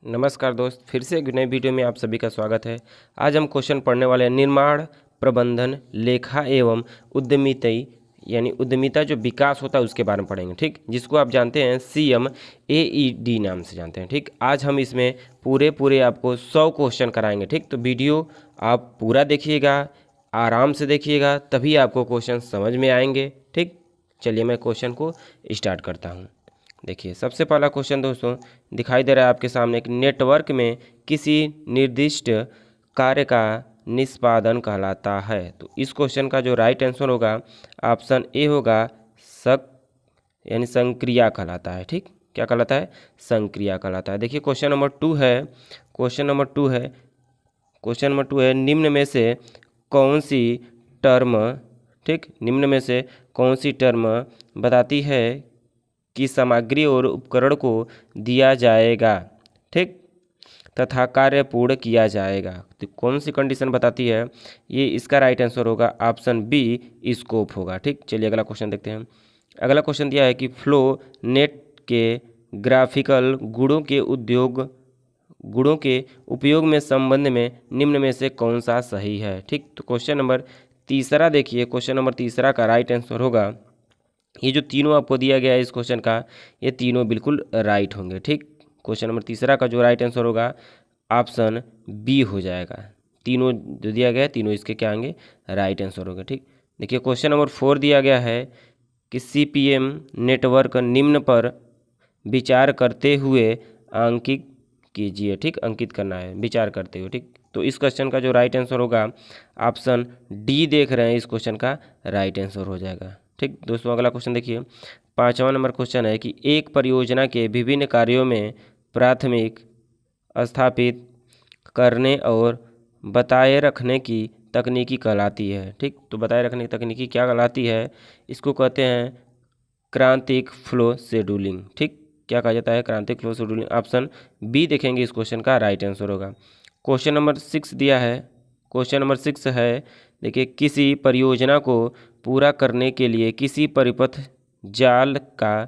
नमस्कार दोस्त, फिर से एक नई वीडियो में आप सभी का स्वागत है। आज हम क्वेश्चन पढ़ने वाले हैं निर्माण प्रबंधन लेखा एवं उद्यमिता, यानी उद्यमिता जो विकास होता है उसके बारे में पढ़ेंगे। ठीक, जिसको आप जानते हैं CMAED नाम से जानते हैं। ठीक, आज हम इसमें पूरे आपको 100 क्वेश्चन कराएंगे। ठीक, तो वीडियो आप पूरा देखिएगा, आराम से देखिएगा, तभी आपको क्वेश्चन समझ में आएंगे। ठीक, चलिए मैं क्वेश्चन को स्टार्ट करता हूँ। देखिए, सबसे पहला क्वेश्चन दोस्तों दिखाई दे रहा है आपके सामने कि नेटवर्क में किसी निर्दिष्ट कार्य का निष्पादन कहलाता है। तो इस क्वेश्चन का जो राइट आंसर होगा ऑप्शन ए होगा, सक यानी संक्रिया कहलाता है। ठीक, क्या कहलाता है? संक्रिया कहलाता है। देखिए क्वेश्चन नंबर टू है निम्न में से कौन सी टर्म, ठीक, निम्न में से कौन सी टर्म बताती है कि सामग्री और उपकरण को दिया जाएगा, ठीक, तथा कार्य पूर्ण किया जाएगा। तो कौन सी कंडीशन बताती है? ये इसका राइट आंसर होगा ऑप्शन बी, स्कोप होगा। ठीक, चलिए अगला क्वेश्चन देखते हैं। अगला क्वेश्चन दिया है कि फ्लो नेट के ग्राफिकल गुणों के उपयोग में संबंध में निम्न में से कौन सा सही है। ठीक, तो क्वेश्चन नंबर तीसरा देखिए, क्वेश्चन नंबर तीसरा का राइट आंसर होगा, ये जो तीनों आपको दिया गया है इस क्वेश्चन का, ये तीनों बिल्कुल राइट होंगे। ठीक, क्वेश्चन नंबर तीसरा का जो राइट आंसर होगा ऑप्शन बी हो जाएगा। तीनों जो दिया गया है तीनों इसके क्या आएंगे? राइट आंसर होंगे। ठीक, देखिए क्वेश्चन नंबर 4 दिया गया है कि CPM नेटवर्क निम्न पर विचार करते हुए अंकित कीजिए। ठीक, अंकित करना है विचार करते हुए। ठीक, तो इस क्वेश्चन का जो राइट आंसर होगा ऑप्शन डी देख रहे हैं, इस क्वेश्चन का राइट आंसर हो जाएगा। ठीक दोस्तों, अगला क्वेश्चन देखिए, 5वां नंबर क्वेश्चन है कि एक परियोजना के विभिन्न कार्यों में प्राथमिक स्थापित करने और बताए रखने की तकनीकी कहलाती है। ठीक, तो बताए रखने की तकनीकी क्या कहलाती है? इसको कहते हैं क्रांतिक फ्लो शेड्यूलिंग। ठीक, क्या कहा जाता है? क्रांतिक फ्लो शेड्यूलिंग। ऑप्शन बी देखेंगे इस क्वेश्चन का राइट आंसर होगा। क्वेश्चन नंबर 6 दिया है, क्वेश्चन नंबर 6 है, देखिए, किसी परियोजना को पूरा करने के लिए किसी परिपथ जाल का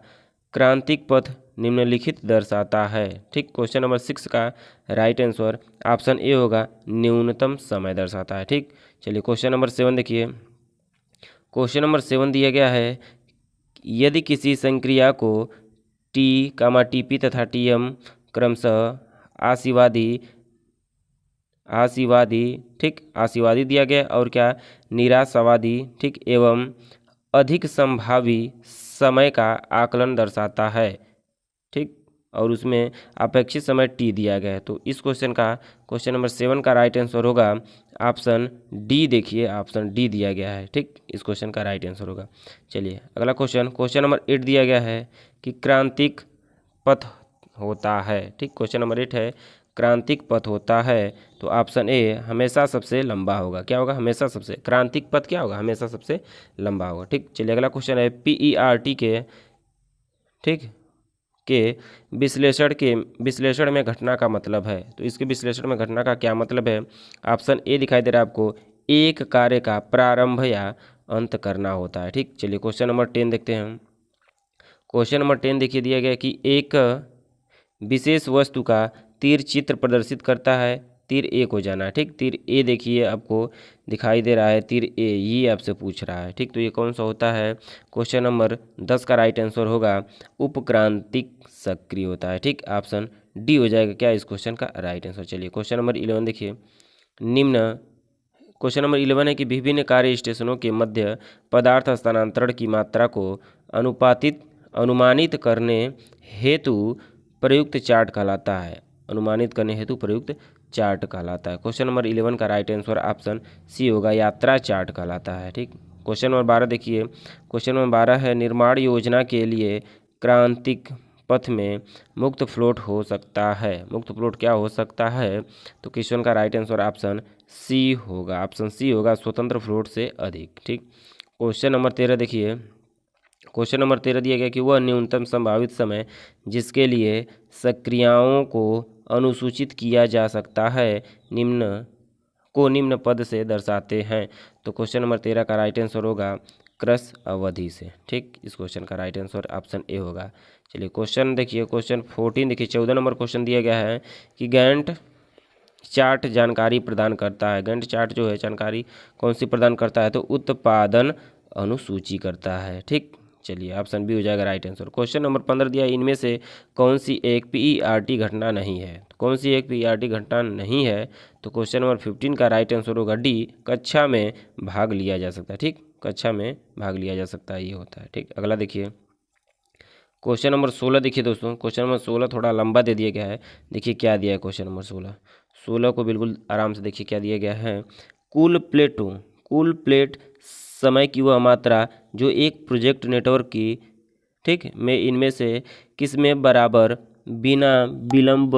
क्रांतिक पथ निम्नलिखित दर्शाता है। ठीक, क्वेश्चन नंबर 6 का राइट आंसर ऑप्शन ए होगा, न्यूनतम समय दर्शाता है। ठीक, चलिए क्वेश्चन नंबर 7 देखिए, क्वेश्चन नंबर 7 दिया गया है, यदि किसी संक्रिया को TP तथा TM क्रमशः आशावादी, ठीक, आशावादी दिया गया और क्या निराशावादी, ठीक, एवं अधिक संभावी समय का आकलन दर्शाता है। ठीक, और उसमें अपेक्षित समय T दिया गया है। तो इस क्वेश्चन का, क्वेश्चन नंबर 7 का राइट आंसर होगा ऑप्शन डी। देखिए ऑप्शन डी दिया गया है। ठीक, इस क्वेश्चन का राइट आंसर होगा। चलिए अगला क्वेश्चन, क्वेश्चन नंबर 8 दिया गया है कि क्रांतिक पथ होता है। ठीक, क्वेश्चन नंबर 8 है, क्रांतिक पथ होता है, तो ऑप्शन ए हमेशा सबसे लंबा होगा। क्या होगा? हमेशा सबसे, क्रांतिक पथ क्या होगा? हमेशा सबसे लंबा होगा। ठीक, चलिए अगला क्वेश्चन है PERT के, ठीक, के विश्लेषण में घटना का मतलब है। तो इसके विश्लेषण में घटना का क्या मतलब है? ऑप्शन ए दिखाई दे रहा है आपको, एक कार्य का प्रारंभ या अंत करना होता है। ठीक, चलिए क्वेश्चन नंबर 10 देखते हैं। क्वेश्चन नंबर 10 देखिए, दिया गया कि एक विशेष वस्तु का तीर चित्र प्रदर्शित करता है। तीर ए को जाना है। ठीक, तीर ए देखिए आपको दिखाई दे रहा है, तीर ए ये आपसे पूछ रहा है। ठीक, तो ये कौन सा होता है? क्वेश्चन नंबर 10 का राइट आंसर होगा उपक्रांतिक सक्रिय होता है। ठीक, ऑप्शन डी हो जाएगा क्या इस क्वेश्चन का राइट आंसर। चलिए क्वेश्चन नंबर 11 देखिए, क्वेश्चन नंबर 11 है कि विभिन्न कार्य स्टेशनों के मध्य पदार्थ हस्तांतरण की मात्रा को अनुमानित करने हेतु प्रयुक्त चार्ट कहलाता है। अनुमानित करने हेतु प्रयुक्त चार्ट कहलाता है। क्वेश्चन नंबर 11 का राइट आंसर ऑप्शन सी होगा, यात्रा चार्ट कहलाता है। ठीक, क्वेश्चन नंबर 12 देखिए, क्वेश्चन नंबर 12 है, निर्माण योजना के लिए क्रांतिक पथ में मुक्त फ्लोट हो सकता है। मुक्त फ्लोट क्या हो सकता है? तो क्वेश्चन का राइट आंसर ऑप्शन सी होगा, ऑप्शन सी होगा, स्वतंत्र फ्लोट से अधिक। ठीक, क्वेश्चन नंबर 13 देखिए, क्वेश्चन नंबर 13 दिया गया कि वह न्यूनतम संभावित समय जिसके लिए सक्रियाओं को अनुसूचित किया जा सकता है निम्न पद से दर्शाते हैं। तो क्वेश्चन नंबर 13 का राइट आंसर होगा क्रस अवधि से। ठीक, इस क्वेश्चन का राइट आंसर ऑप्शन ए होगा। चलिए क्वेश्चन देखिए, क्वेश्चन 14 देखिए, 14 नंबर क्वेश्चन दिया गया है कि गैंट चार्ट जानकारी प्रदान करता है। गैंट चार्ट जो है जानकारी कौन सी प्रदान करता है, तो उत्पादन अनुसूची करता है। ठीक, चलिए ऑप्शन बी हो जाएगा राइट आंसर। क्वेश्चन नंबर 15 दिया, इनमें से कौन सी एक पीईआरटी घटना नहीं है। तो कौन सी एक पीईआरटी घटना नहीं है, तो क्वेश्चन नंबर 15 का राइट आंसर होगा डी, कक्षा में भाग लिया जा सकता है। ठीक, कक्षा में भाग लिया जा सकता है, ये होता है। ठीक, अगला देखिए क्वेश्चन नंबर 16 देखिए दोस्तों, क्वेश्चन नंबर 16 थोड़ा लंबा दे दिया गया है। देखिए क्या दिया है क्वेश्चन नंबर 16 को बिल्कुल आराम से देखिए क्या दिया गया है। कुल प्लेट समय की वह मात्रा जो एक प्रोजेक्ट नेटवर्क की, ठीक, में इनमें से किस में बराबर बिना विलंब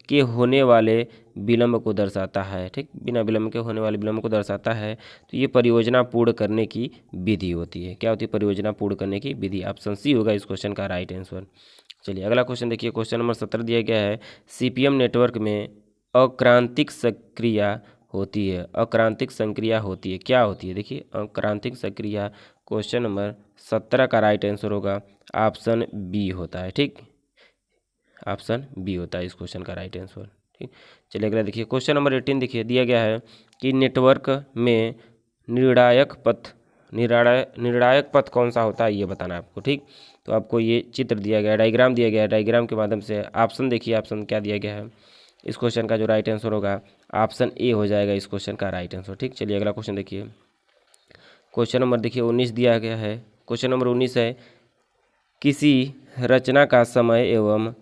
के होने वाले विलंब को दर्शाता है। ठीक, बिना विलंब के होने वाले विलंब को दर्शाता है, तो ये परियोजना पूर्ण करने की विधि होती है। क्या होती है, परियोजना पूर्ण करने की विधि। ऑप्शन सी होगा इस क्वेश्चन का राइट आंसर। चलिए अगला क्वेश्चन देखिए, क्वेश्चन नंबर 17 दिया गया है, सीपीएम नेटवर्क में अक्रांतिक सक्रिया होती है। अक्रांतिक संक्रिया होती है, क्या होती है, देखिए अक्रांतिक संक्रिया। क्वेश्चन नंबर 17 का राइट आंसर होगा ऑप्शन बी होता है। ठीक, ऑप्शन बी होता है इस क्वेश्चन का राइट आंसर। ठीक, चलिए अगला देखिए, क्वेश्चन नंबर 18 देखिए, दिया गया है कि नेटवर्क में निर्णायक पथ कौन सा होता है, ये बताना है आपको। ठीक, तो आपको ये चित्र दिया गया है, डायग्राम दिया गया है, डायग्राम के माध्यम से ऑप्शन देखिए, ऑप्शन क्या दिया गया है। इस क्वेश्चन का जो राइट आंसर होगा ऑप्शन ए हो जाएगा इस क्वेश्चन का राइट आंसर। ठीक, चलिए अगला क्वेश्चन देखिए, क्वेश्चन नंबर देखिए 19 दिया गया है। क्वेश्चन नंबर 19 है, किसी रचना का समय एवं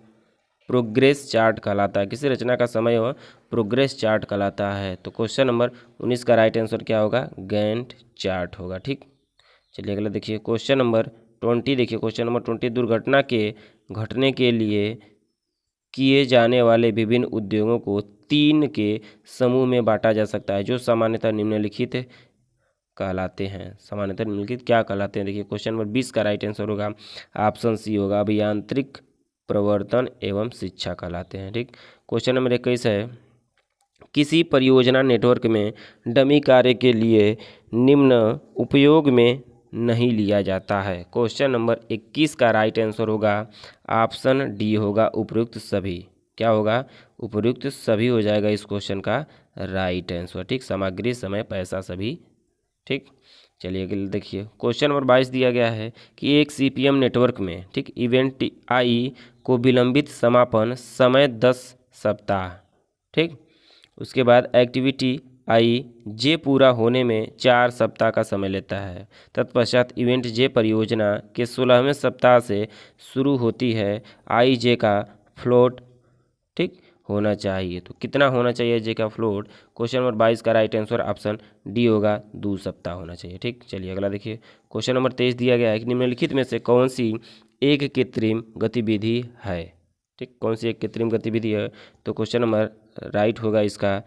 प्रोग्रेस चार्ट कहलाता है। किसी रचना का समय एवं प्रोग्रेस चार्ट कहलाता है। तो क्वेश्चन नंबर 19 का राइट आंसर क्या होगा, गैंट चार्ट होगा। ठीक, चलिए अगला देखिए, क्वेश्चन नंबर 20 देखिए, क्वेश्चन नंबर 20, दुर्घटना के घटने के लिए किए जाने वाले विभिन्न उद्योगों को 3 के समूह में बांटा जा सकता है, जो सामान्यतः निम्नलिखित कहलाते हैं। सामान्यतः निम्नलिखित क्या कहलाते हैं, देखिए क्वेश्चन नंबर 20 का राइट आंसर होगा ऑप्शन सी होगा, अभियांत्रिक, प्रवर्तन एवं शिक्षा कहलाते हैं। ठीक, क्वेश्चन नंबर 21 है, किसी परियोजना नेटवर्क में डमी कार्य के लिए निम्न उपयोग में नहीं लिया जाता है। क्वेश्चन नंबर 21 का राइट आंसर होगा ऑप्शन डी होगा, उपयुक्त सभी। क्या होगा, उपयुक्त सभी हो जाएगा इस क्वेश्चन का राइट आंसर। ठीक, सामग्री, समय, पैसा, सभी। ठीक, चलिए अगले देखिए, क्वेश्चन नंबर 22 दिया गया है कि एक सीपीएम नेटवर्क में, ठीक, इवेंट आई को विलंबित समापन समय 10 सप्ताह। ठीक, उसके बाद एक्टिविटी आई जे पूरा होने में 4 सप्ताह का समय लेता है। तत्पश्चात इवेंट जे परियोजना के 16वें सप्ताह से शुरू होती है। आई जे का फ्लोट, ठीक, होना चाहिए। तो कितना होना चाहिए जे का फ्लोट, क्वेश्चन नंबर 22 का राइट आंसर ऑप्शन डी होगा, 2 सप्ताह होना चाहिए। ठीक, चलिए अगला देखिए, क्वेश्चन नंबर 23 दिया गया है कि निम्नलिखित में से कौन सी एक कृत्रिम गतिविधि है। ठीक, कौन सी एक कृत्रिम गतिविधि है, तो क्वेश्चन नंबर राइट होगा इसका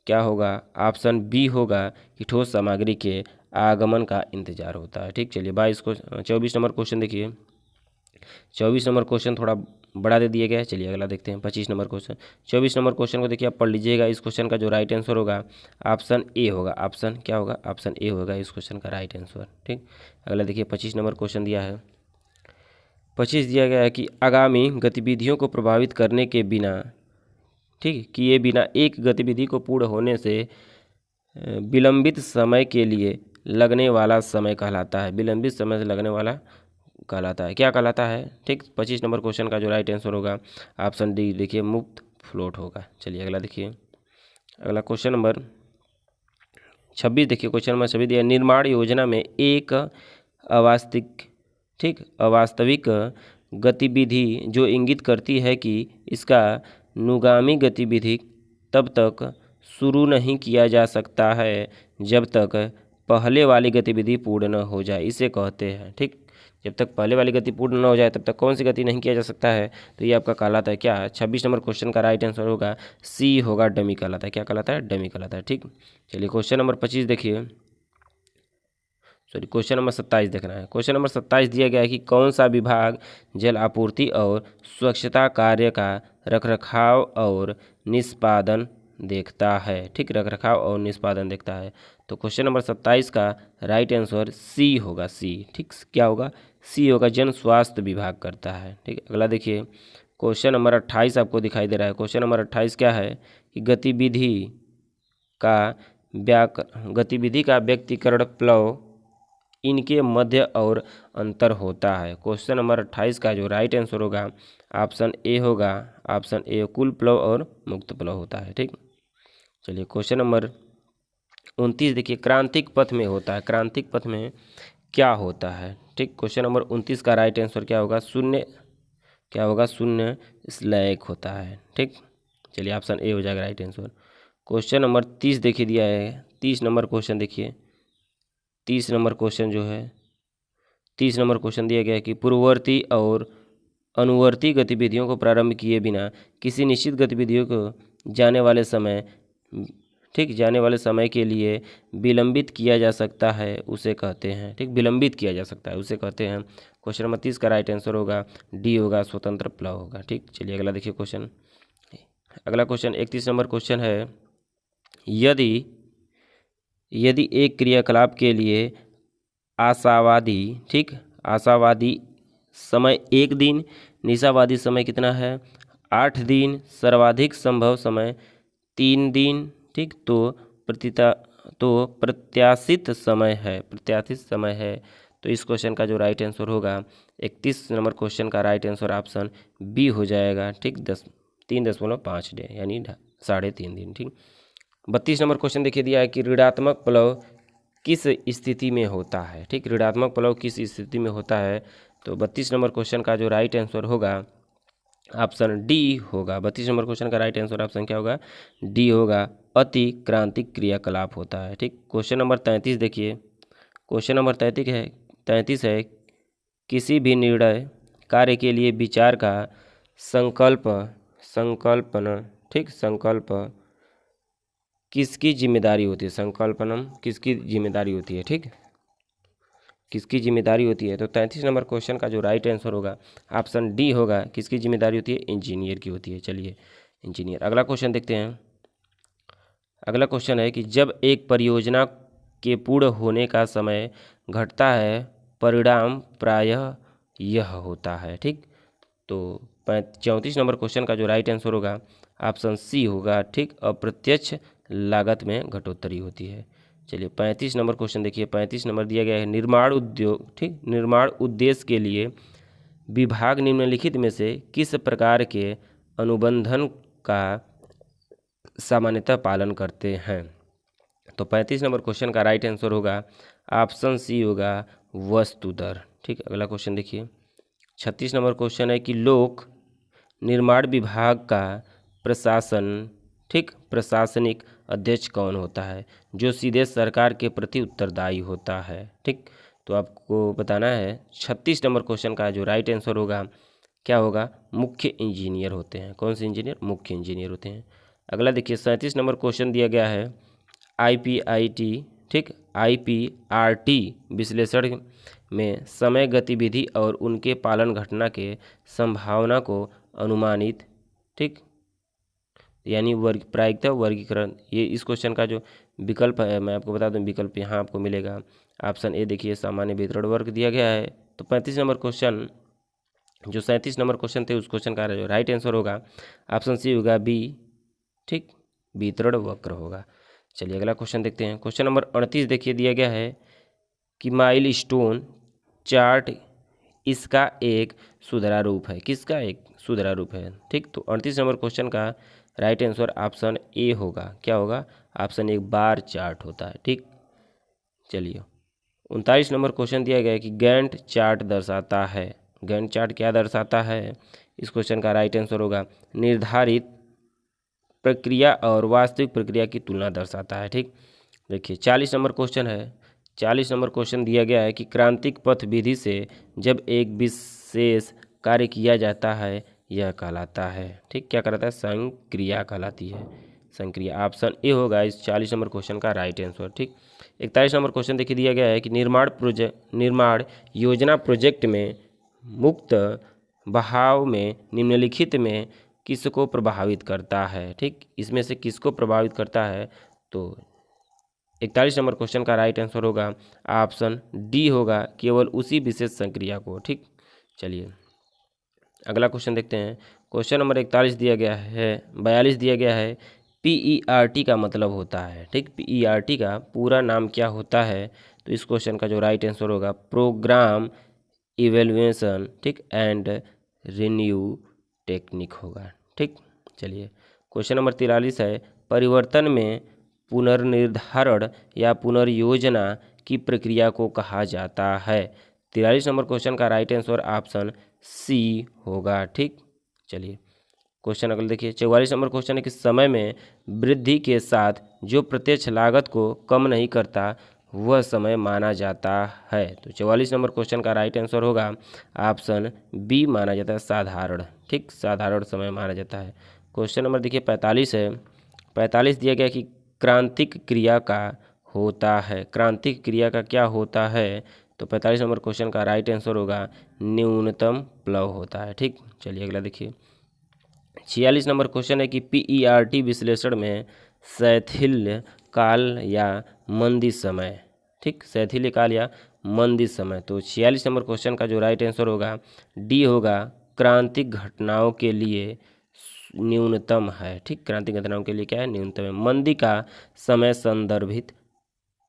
क्या होगा, ऑप्शन बी होगा कि ठोस सामग्री के आगमन का इंतजार होता है। ठीक, चलिए 24 नंबर क्वेश्चन देखिए, 24 नंबर क्वेश्चन थोड़ा बड़ा दे दिया गया है। चलिए अगला देखते हैं 25 नंबर क्वेश्चन। 24 नंबर क्वेश्चन को देखिए आप पढ़ लीजिएगा। इस क्वेश्चन का जो राइट आंसर होगा ऑप्शन ए होगा। ऑप्शन क्या होगा, ऑप्शन ए होगा इस क्वेश्चन का राइट आंसर। ठीक, अगला देखिए 25 नंबर क्वेश्चन दिया है। 25 दिया गया है कि आगामी गतिविधियों को प्रभावित करने के बिना, ठीक, किए बिना एक गतिविधि को पूर्ण होने से विलंबित समय के लिए लगने वाला समय कहलाता है। विलंबित समय से लगने वाला कहलाता है, क्या कहलाता है। ठीक, 25 नंबर क्वेश्चन का जो राइट आंसर होगा ऑप्शन डी देखिए, मुक्त फ्लोट होगा। चलिए अगला देखिए, अगला क्वेश्चन नंबर 26 देखिए, क्वेश्चन नंबर 26 दिया, निर्माण योजना में एक अवास्तविक, ठीक, अवास्तविक गतिविधि जो इंगित करती है कि इसका अनुगामी गतिविधि तब तक शुरू नहीं किया जा सकता है जब तक पहले वाली गतिविधि पूर्ण न हो जाए, इसे कहते हैं। ठीक, जब तक पहले वाली गति पूर्ण न हो जाए तब तक कौन सी गति नहीं किया जा सकता है, तो ये आपका कहलाता है क्या, 26 नंबर क्वेश्चन का राइट आंसर होगा सी होगा, डमी कहलाता है। क्या कहलाता है, डमी कहलाता है। ठीक, चलिए क्वेश्चन नंबर 25 देखिए, क्वेश्चन नंबर 27 देखना है। क्वेश्चन नंबर 27 दिया गया है कि कौन सा विभाग जल आपूर्ति और स्वच्छता कार्य का रखरखाव और निष्पादन देखता है, ठीक, रख रखाव और निष्पादन देखता है। तो क्वेश्चन नंबर 27 का राइट आंसर सी होगा, सी, ठीक, क्या होगा, सी होगा, जन स्वास्थ्य विभाग करता है, ठीक। अगला देखिए क्वेश्चन नंबर 28 आपको दिखाई दे रहा है। क्वेश्चन नंबर 28 क्या है कि गतिविधि का व्यक्तिकरण प्लव इनके मध्य और अंतर होता है। क्वेश्चन नंबर 28 का जो राइट आंसर होगा ऑप्शन ए होगा, ऑप्शन ए, कुल प्लव और मुक्त प्लव होता है, ठीक। चलिए क्वेश्चन नंबर 29 देखिए, क्रांतिक पथ में होता है, क्रांतिक पथ में क्या होता है, ठीक। क्वेश्चन नंबर 29 का राइट आंसर क्या होगा, शून्य, क्या होगा, शून्य स्लैक होता है, ठीक। चलिए ऑप्शन ए हो जाएगा राइट आंसर। क्वेश्चन नंबर 30 देखिए दिया है, 30 नंबर क्वेश्चन देखिए, 30 नंबर क्वेश्चन जो है, 30 नंबर क्वेश्चन दिया गया है कि पूर्ववर्ती और अनुवर्ती गतिविधियों को प्रारंभ किए बिना किसी निश्चित गतिविधियों को जाने वाले समय, ठीक, जाने वाले समय के लिए विलंबित किया जा सकता है, उसे कहते हैं, ठीक, विलंबित किया जा सकता है उसे कहते हैं। क्वेश्चन नंबर 30 का राइट आंसर होगा डी होगा, स्वतंत्र प्लव होगा, ठीक। चलिए अगला देखिए क्वेश्चन, अगला क्वेश्चन 31 नंबर क्वेश्चन है, यदि एक क्रियाकलाप के लिए आशावादी, ठीक, आशावादी समय 1 दिन, निशावादी समय कितना है 8 दिन, सर्वाधिक संभव समय 3 दिन, ठीक। तो प्रत्याशित समय है, तो इस क्वेश्चन का जो राइट आंसर होगा 31 नंबर क्वेश्चन का राइट आंसर ऑप्शन बी हो जाएगा, ठीक, 3.5 डे यानी 3.5 दिन, ठीक। 32 नंबर क्वेश्चन देखिए दिया है कि ऋणात्मक प्लव किस स्थिति में होता है, ठीक, ऋणात्मक प्लव किस स्थिति में होता है। तो 32 नंबर क्वेश्चन का जो राइट आंसर होगा ऑप्शन डी होगा, 32 नंबर क्वेश्चन का राइट आंसर ऑप्शन क्या होगा, डी होगा, अति क्रांतिक क्रियाकलाप होता है, ठीक। क्वेश्चन नंबर 33 देखिए, क्वेश्चन नंबर 33 है, किसी भी निर्णय कार्य के लिए विचार का संकल्पना, ठीक, संकल्प किसकी जिम्मेदारी होती है, संकल्पनम किसकी जिम्मेदारी होती है, ठीक, किसकी जिम्मेदारी होती है। तो 33 नंबर क्वेश्चन का जो राइट आंसर होगा ऑप्शन डी होगा, किसकी जिम्मेदारी होती है, इंजीनियर की होती है। चलिए इंजीनियर, अगला क्वेश्चन देखते हैं। अगला क्वेश्चन है कि जब एक परियोजना के पूर्ण होने का समय घटता है, परिणाम प्रायः यह होता है, ठीक। तो 34 नंबर क्वेश्चन का जो राइट आंसर होगा ऑप्शन सी होगा, ठीक, अप्रत्यक्ष लागत में घटोत्तरी होती है। चलिए 35 नंबर क्वेश्चन देखिए, 35 नंबर दिया गया है, निर्माण उद्योग, ठीक, निर्माण उद्देश्य के लिए विभाग निम्नलिखित में से किस प्रकार के अनुबंधन का सामान्यतः पालन करते हैं। तो 35 नंबर क्वेश्चन का राइट आंसर होगा ऑप्शन सी होगा, वस्तु दर, ठीक। अगला क्वेश्चन देखिए, 36 नंबर क्वेश्चन है कि लोक निर्माण विभाग का प्रशासनिक अध्यक्ष कौन होता है, जो सीधे सरकार के प्रति उत्तरदायी होता है, ठीक। तो आपको बताना है 36 नंबर क्वेश्चन का जो राइट आंसर होगा क्या होगा, मुख्य इंजीनियर होते हैं। कौन से इंजीनियर, मुख्य इंजीनियर होते हैं। अगला देखिए 37 नंबर क्वेश्चन दिया गया है, IPIT, ठीक, IPRT विश्लेषण में समय, गतिविधि और उनके पालन घटना के संभावना को अनुमानित, ठीक, यानी प्रायिकता वर्गीकरण, ये इस क्वेश्चन का जो विकल्प है मैं आपको बता दूं, विकल्प यहाँ आपको मिलेगा ऑप्शन ए देखिए, सामान्य वितरण वर्ग दिया गया है। तो 35 नंबर क्वेश्चन, जो 37 नंबर क्वेश्चन थे उस क्वेश्चन का जो राइट आंसर होगा ऑप्शन सी होगा, बी, ठीक, वितरण वक्र होगा। चलिए अगला क्वेश्चन देखते हैं। क्वेश्चन नंबर 38 देखिए दिया गया है कि माइलस्टोन चार्ट इसका एक सुधरा रूप है, किसका एक सुधरा रूप है, ठीक। तो 38 नंबर क्वेश्चन का राइट आंसर ऑप्शन ए होगा, क्या होगा, ऑप्शन ए, बार चार्ट होता है, ठीक। चलिए 39 नंबर क्वेश्चन दिया गया है कि गैंट चार्ट दर्शाता है, गैंट चार्ट क्या दर्शाता है। इस क्वेश्चन का राइट आंसर होगा निर्धारित प्रक्रिया और वास्तविक प्रक्रिया की तुलना दर्शाता है, ठीक। देखिए 40 नंबर क्वेश्चन है, 40 नंबर क्वेश्चन दिया गया है कि क्रांतिक पथ विधि से जब एक विशेष कार्य किया जाता है यह कहलाता है, ठीक, क्या कहलाता है, संक्रिया कहलाती है, संक्रिया। ऑप्शन ए होगा इस 40 नंबर क्वेश्चन का राइट आंसर, ठीक। 41 नंबर क्वेश्चन देखिए दिया गया है कि निर्माण योजना प्रोजेक्ट में मुक्त बहाव में निम्नलिखित में किसको प्रभावित करता है। ठीक, इसमें से किसको प्रभावित करता है, तो 41 नंबर क्वेश्चन का राइट आंसर होगा ऑप्शन डी होगा, केवल उसी विशेष संक्रिया को। ठीक, चलिए अगला क्वेश्चन देखते हैं। क्वेश्चन नंबर 41 दिया गया है, 42 दिया गया है, PERT का मतलब होता है। ठीक, PERT का पूरा नाम क्या होता है, तो इस क्वेश्चन का जो राइट आंसर होगा प्रोग्राम इवेल्युएशन, ठीक, एंड रिन्यू टेक्निक होगा। ठीक, चलिए क्वेश्चन नंबर 43 है, परिवर्तन में पुनर्निर्धारण या पुनर्योजना की प्रक्रिया को कहा जाता है। 43 नंबर क्वेश्चन का राइट आंसर ऑप्शन सी होगा। ठीक, चलिए क्वेश्चन अगला देखिए। 44 नंबर क्वेश्चन है कि समय में वृद्धि के साथ जो प्रत्यक्ष लागत को कम नहीं करता वह समय माना जाता है। तो 44 नंबर क्वेश्चन का राइट आंसर होगा ऑप्शन बी माना जाता है, साधारण। ठीक, साधारण समय माना जाता है। क्वेश्चन नंबर देखिए 45 है, 45 दिया गया कि क्रांतिक क्रिया का होता है। क्रांतिक क्रिया का क्या होता है, तो 45 नंबर क्वेश्चन का राइट आंसर होगा न्यूनतम प्लव होता है। ठीक, चलिए अगला देखिए। 46 नंबर क्वेश्चन है कि PERT विश्लेषण में शैथिल्य काल या मंदी समय, ठीक, शैथिल्य काल या मंदी समय, तो 46 नंबर क्वेश्चन का जो राइट आंसर होगा डी होगा, क्रांतिक घटनाओं के लिए न्यूनतम है। ठीक, क्रांतिक घटनाओं के लिए क्या है, न्यूनतम है। मंदी का समय संदर्भित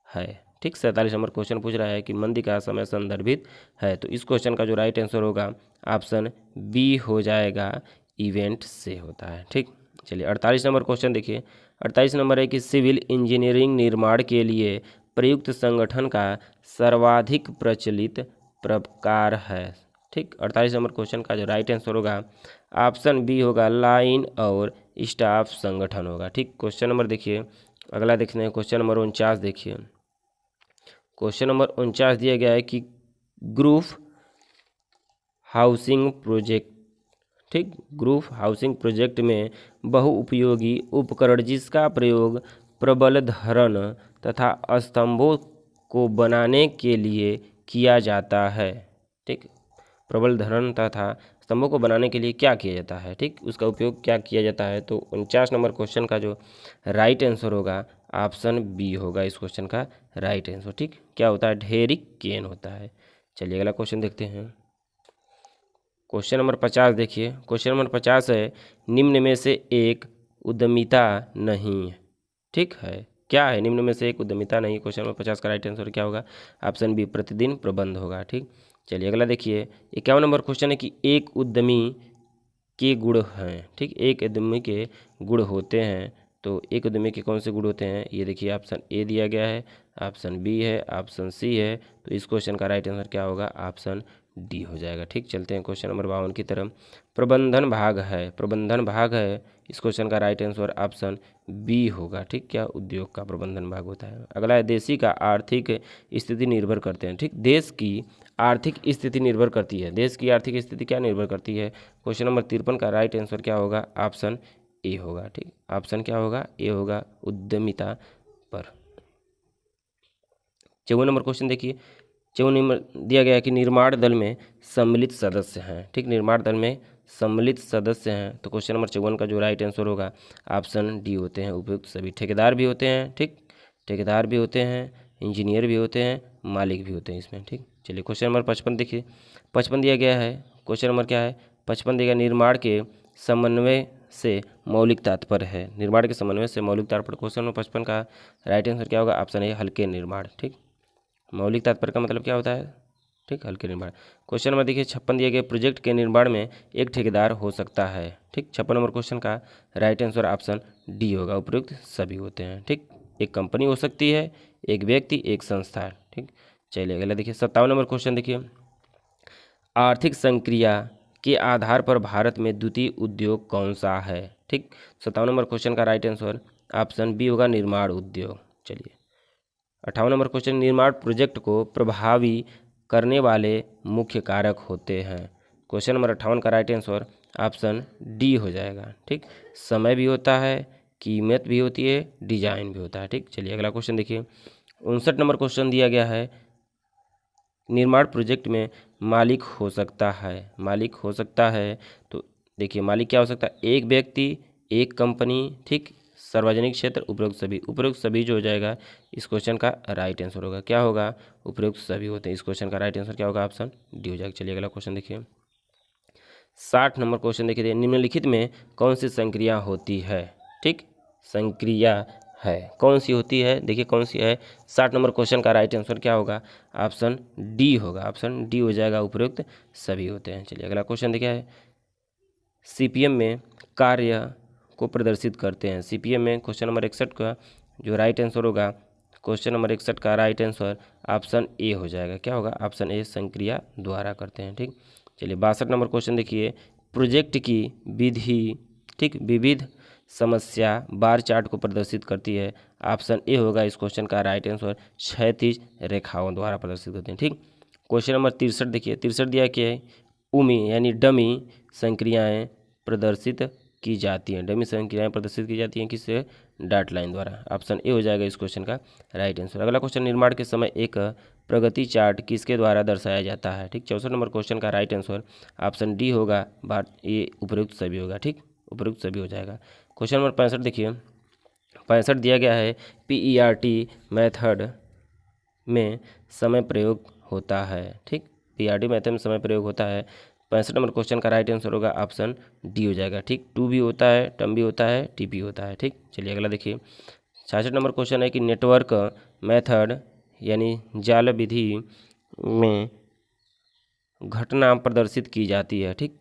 है। ठीक, 47 नंबर क्वेश्चन पूछ रहा है कि मंदी का समय संदर्भित है, तो इस क्वेश्चन का जो राइट आंसर होगा ऑप्शन बी हो जाएगा, इवेंट से होता है। ठीक, चलिए 48 नंबर क्वेश्चन देखिए। 48 नंबर है कि सिविल इंजीनियरिंग निर्माण के लिए प्रयुक्त संगठन का सर्वाधिक प्रचलित प्रकार है। ठीक, 48 नंबर क्वेश्चन का जो राइट आंसर होगा ऑप्शन बी होगा, लाइन और स्टाफ संगठन होगा। ठीक, क्वेश्चन नंबर देखिए अगला देखते हैं। क्वेश्चन नंबर 49 देखिए। क्वेश्चन नंबर 49 दिया गया है कि ग्रुप हाउसिंग प्रोजेक्ट, ठीक, ग्रुप हाउसिंग प्रोजेक्ट में बहुउपयोगी उपकरण जिसका प्रयोग प्रबल धरण तथा स्तंभों को बनाने के लिए किया जाता है। ठीक, प्रबल धरण तथा स्तंभों को बनाने के लिए क्या किया जाता है, ठीक, उसका उपयोग क्या किया जाता है, तो 49 नंबर क्वेश्चन का जो राइट आंसर होगा ऑप्शन बी होगा इस क्वेश्चन का राइट आंसर। ठीक, क्या होता है, ढेरिक केन होता है। चलिए अगला क्वेश्चन देखते हैं। क्वेश्चन नंबर 50 देखिए। क्वेश्चन नंबर 50 है, निम्न में से एक उद्यमिता नहीं है। ठीक है, क्या है, निम्न में से एक उद्यमिता नहीं। क्वेश्चन नंबर 50 का राइट आंसर क्या होगा, ऑप्शन बी प्रतिदिन प्रबंध होगा। ठीक, चलिए अगला देखिए। 51 नंबर क्वेश्चन है कि एक उद्यमी के गुण हैं। ठीक, एक उद्यमी के गुण होते हैं, तो एक उद्यमी के कौन से गुण होते हैं, ये देखिए ऑप्शन ए दिया गया है, ऑप्शन बी है, ऑप्शन सी है, तो इस क्वेश्चन का राइट आंसर क्या होगा, ऑप्शन डी हो जाएगा। ठीक, चलते हैं क्वेश्चन नंबर 52 की तरफ। प्रबंधन भाग है, प्रबंधन भाग है, इस क्वेश्चन का राइट आंसर ऑप्शन बी होगा। ठीक, क्या उद्योग का प्रबंधन भाग होता है। अगला है, देशी का आर्थिक स्थिति निर्भर करते हैं। ठीक, देश की आर्थिक स्थिति निर्भर करती है, देश की आर्थिक स्थिति क्या निर्भर करती है। क्वेश्चन नंबर 53 का राइट आंसर क्या होगा, ऑप्शन ए होगा। ठीक, ऑप्शन क्या होगा, ए होगा, उद्यमिता पर। 54 नंबर क्वेश्चन देखिए। 54 नंबर दिया गया है कि निर्माण दल में सम्मिलित सदस्य हैं। ठीक, निर्माण दल में सम्मिलित सदस्य हैं, तो क्वेश्चन नंबर 54 का जो राइट आंसर होगा ऑप्शन डी होते हैं, उपयुक्त सभी। ठेकेदार भी होते हैं, ठीक, ठेकेदार भी होते हैं, इंजीनियर भी होते हैं, मालिक भी होते हैं इसमें। ठीक, चलिए क्वेश्चन नंबर 55 देखिए। 55 दिया गया है, क्वेश्चन नंबर क्या है, 55 दिया गया, निर्माण के समन्वय से मौलिक तात्पर्य है। निर्माण के समन्वय से मौलिक तात्पर्य। क्वेश्चन नंबर 55 का राइट आंसर क्या होगा, ऑप्शन ए हल्के निर्माण। ठीक, मौलिक तात्पर्य का मतलब क्या होता है, ठीक, हल्के निर्माण। क्वेश्चन नंबर देखिए 56 दिया गया, प्रोजेक्ट के निर्माण में एक ठेकेदार हो सकता है। ठीक, 56 नंबर क्वेश्चन का राइट आंसर ऑप्शन डी होगा, उपयुक्त सभी होते हैं। ठीक, एक कंपनी हो सकती है, एक व्यक्ति, एक संस्था। ठीक, चलिए अगला देखिए। 57 नंबर क्वेश्चन देखिए, आर्थिक संक्रिया के आधार पर भारत में द्वितीय उद्योग कौन सा है। ठीक, 57 नंबर क्वेश्चन का राइट आंसर ऑप्शन बी होगा, निर्माण उद्योग। चलिए 58 नंबर क्वेश्चन, निर्माण प्रोजेक्ट को प्रभावी करने वाले मुख्य कारक होते हैं। क्वेश्चन नंबर 58 का राइट आंसर ऑप्शन डी हो जाएगा। ठीक, समय भी होता है, कीमत भी होती है, डिजाइन भी होता है। ठीक, चलिए अगला क्वेश्चन देखिए। 59 नंबर क्वेश्चन दिया गया है, निर्माण प्रोजेक्ट में मालिक हो सकता है, मालिक हो सकता है, तो देखिए मालिक क्या हो सकता है, एक व्यक्ति, एक कंपनी, ठीक, सार्वजनिक क्षेत्र, उपरोक्त सभी जो हो जाएगा इस क्वेश्चन का राइट आंसर होगा। क्या होगा, उपरोक्त सभी होते हैं। इस क्वेश्चन का राइट आंसर क्या होगा, ऑप्शन डी हो जाएगा। चलिए अगला क्वेश्चन देखिए, 60 नंबर क्वेश्चन देखिए, निम्नलिखित में कौन सी संक्रिया होती है, ठीक, संक्रिया है कौन सी होती है, देखिए कौन सी है। 60 नंबर क्वेश्चन का राइट आंसर क्या होगा, ऑप्शन डी होगा, ऑप्शन डी हो जाएगा, उपरोक्त सभी होते हैं। चलिए अगला क्वेश्चन देखिए, सीपीएम में कार्य को प्रदर्शित करते हैं। सीपीएम में क्वेश्चन नंबर 61 का जो राइट आंसर होगा, क्वेश्चन नंबर 61 का राइट आंसर ऑप्शन ए हो जाएगा। क्या होगा, ऑप्शन ए, संक्रिया द्वारा करते हैं, ठीक। चलिए 62 नंबर क्वेश्चन देखिए, प्रोजेक्ट की विधि, ठीक, विविध समस्या बार चार्ट को प्रदर्शित करती है। ऑप्शन ए होगा इस क्वेश्चन का राइट आंसर, क्षैतिज रेखाओं द्वारा प्रदर्शित करते हैं, ठीक। क्वेश्चन नंबर 63 देखिए, 63 दिया क्या है, उमी यानी डमी संक्रियाएं प्रदर्शित की जाती हैं। डमी संक्रियाएं प्रदर्शित की जाती हैं किससे, डॉट लाइन द्वारा। ऑप्शन ए हो जाएगा इस क्वेश्चन का राइट आंसर। अगला क्वेश्चन, निर्माण के समय एक प्रगति चार्ट किसके द्वारा दर्शाया जाता है, ठीक। 64 नंबर क्वेश्चन का राइट आंसर ऑप्शन डी होगा, ये उपयुक्त सभी होगा, ठीक, उपयुक्त सभी हो जाएगा। क्वेश्चन नंबर 65 देखिए, 65 दिया गया है, PERT मेथड में समय प्रयोग होता है, ठीक, PERT मेथड में समय प्रयोग होता है। 65 नंबर क्वेश्चन का राइट आंसर होगा, ऑप्शन डी हो जाएगा, ठीक। टू भी होता है, टर्म भी होता है, टीपी होता है, ठीक। चलिए अगला देखिए, 66 नंबर क्वेश्चन है कि नेटवर्क मेथड यानी जाल विधि में घटना प्रदर्शित की जाती है, ठीक।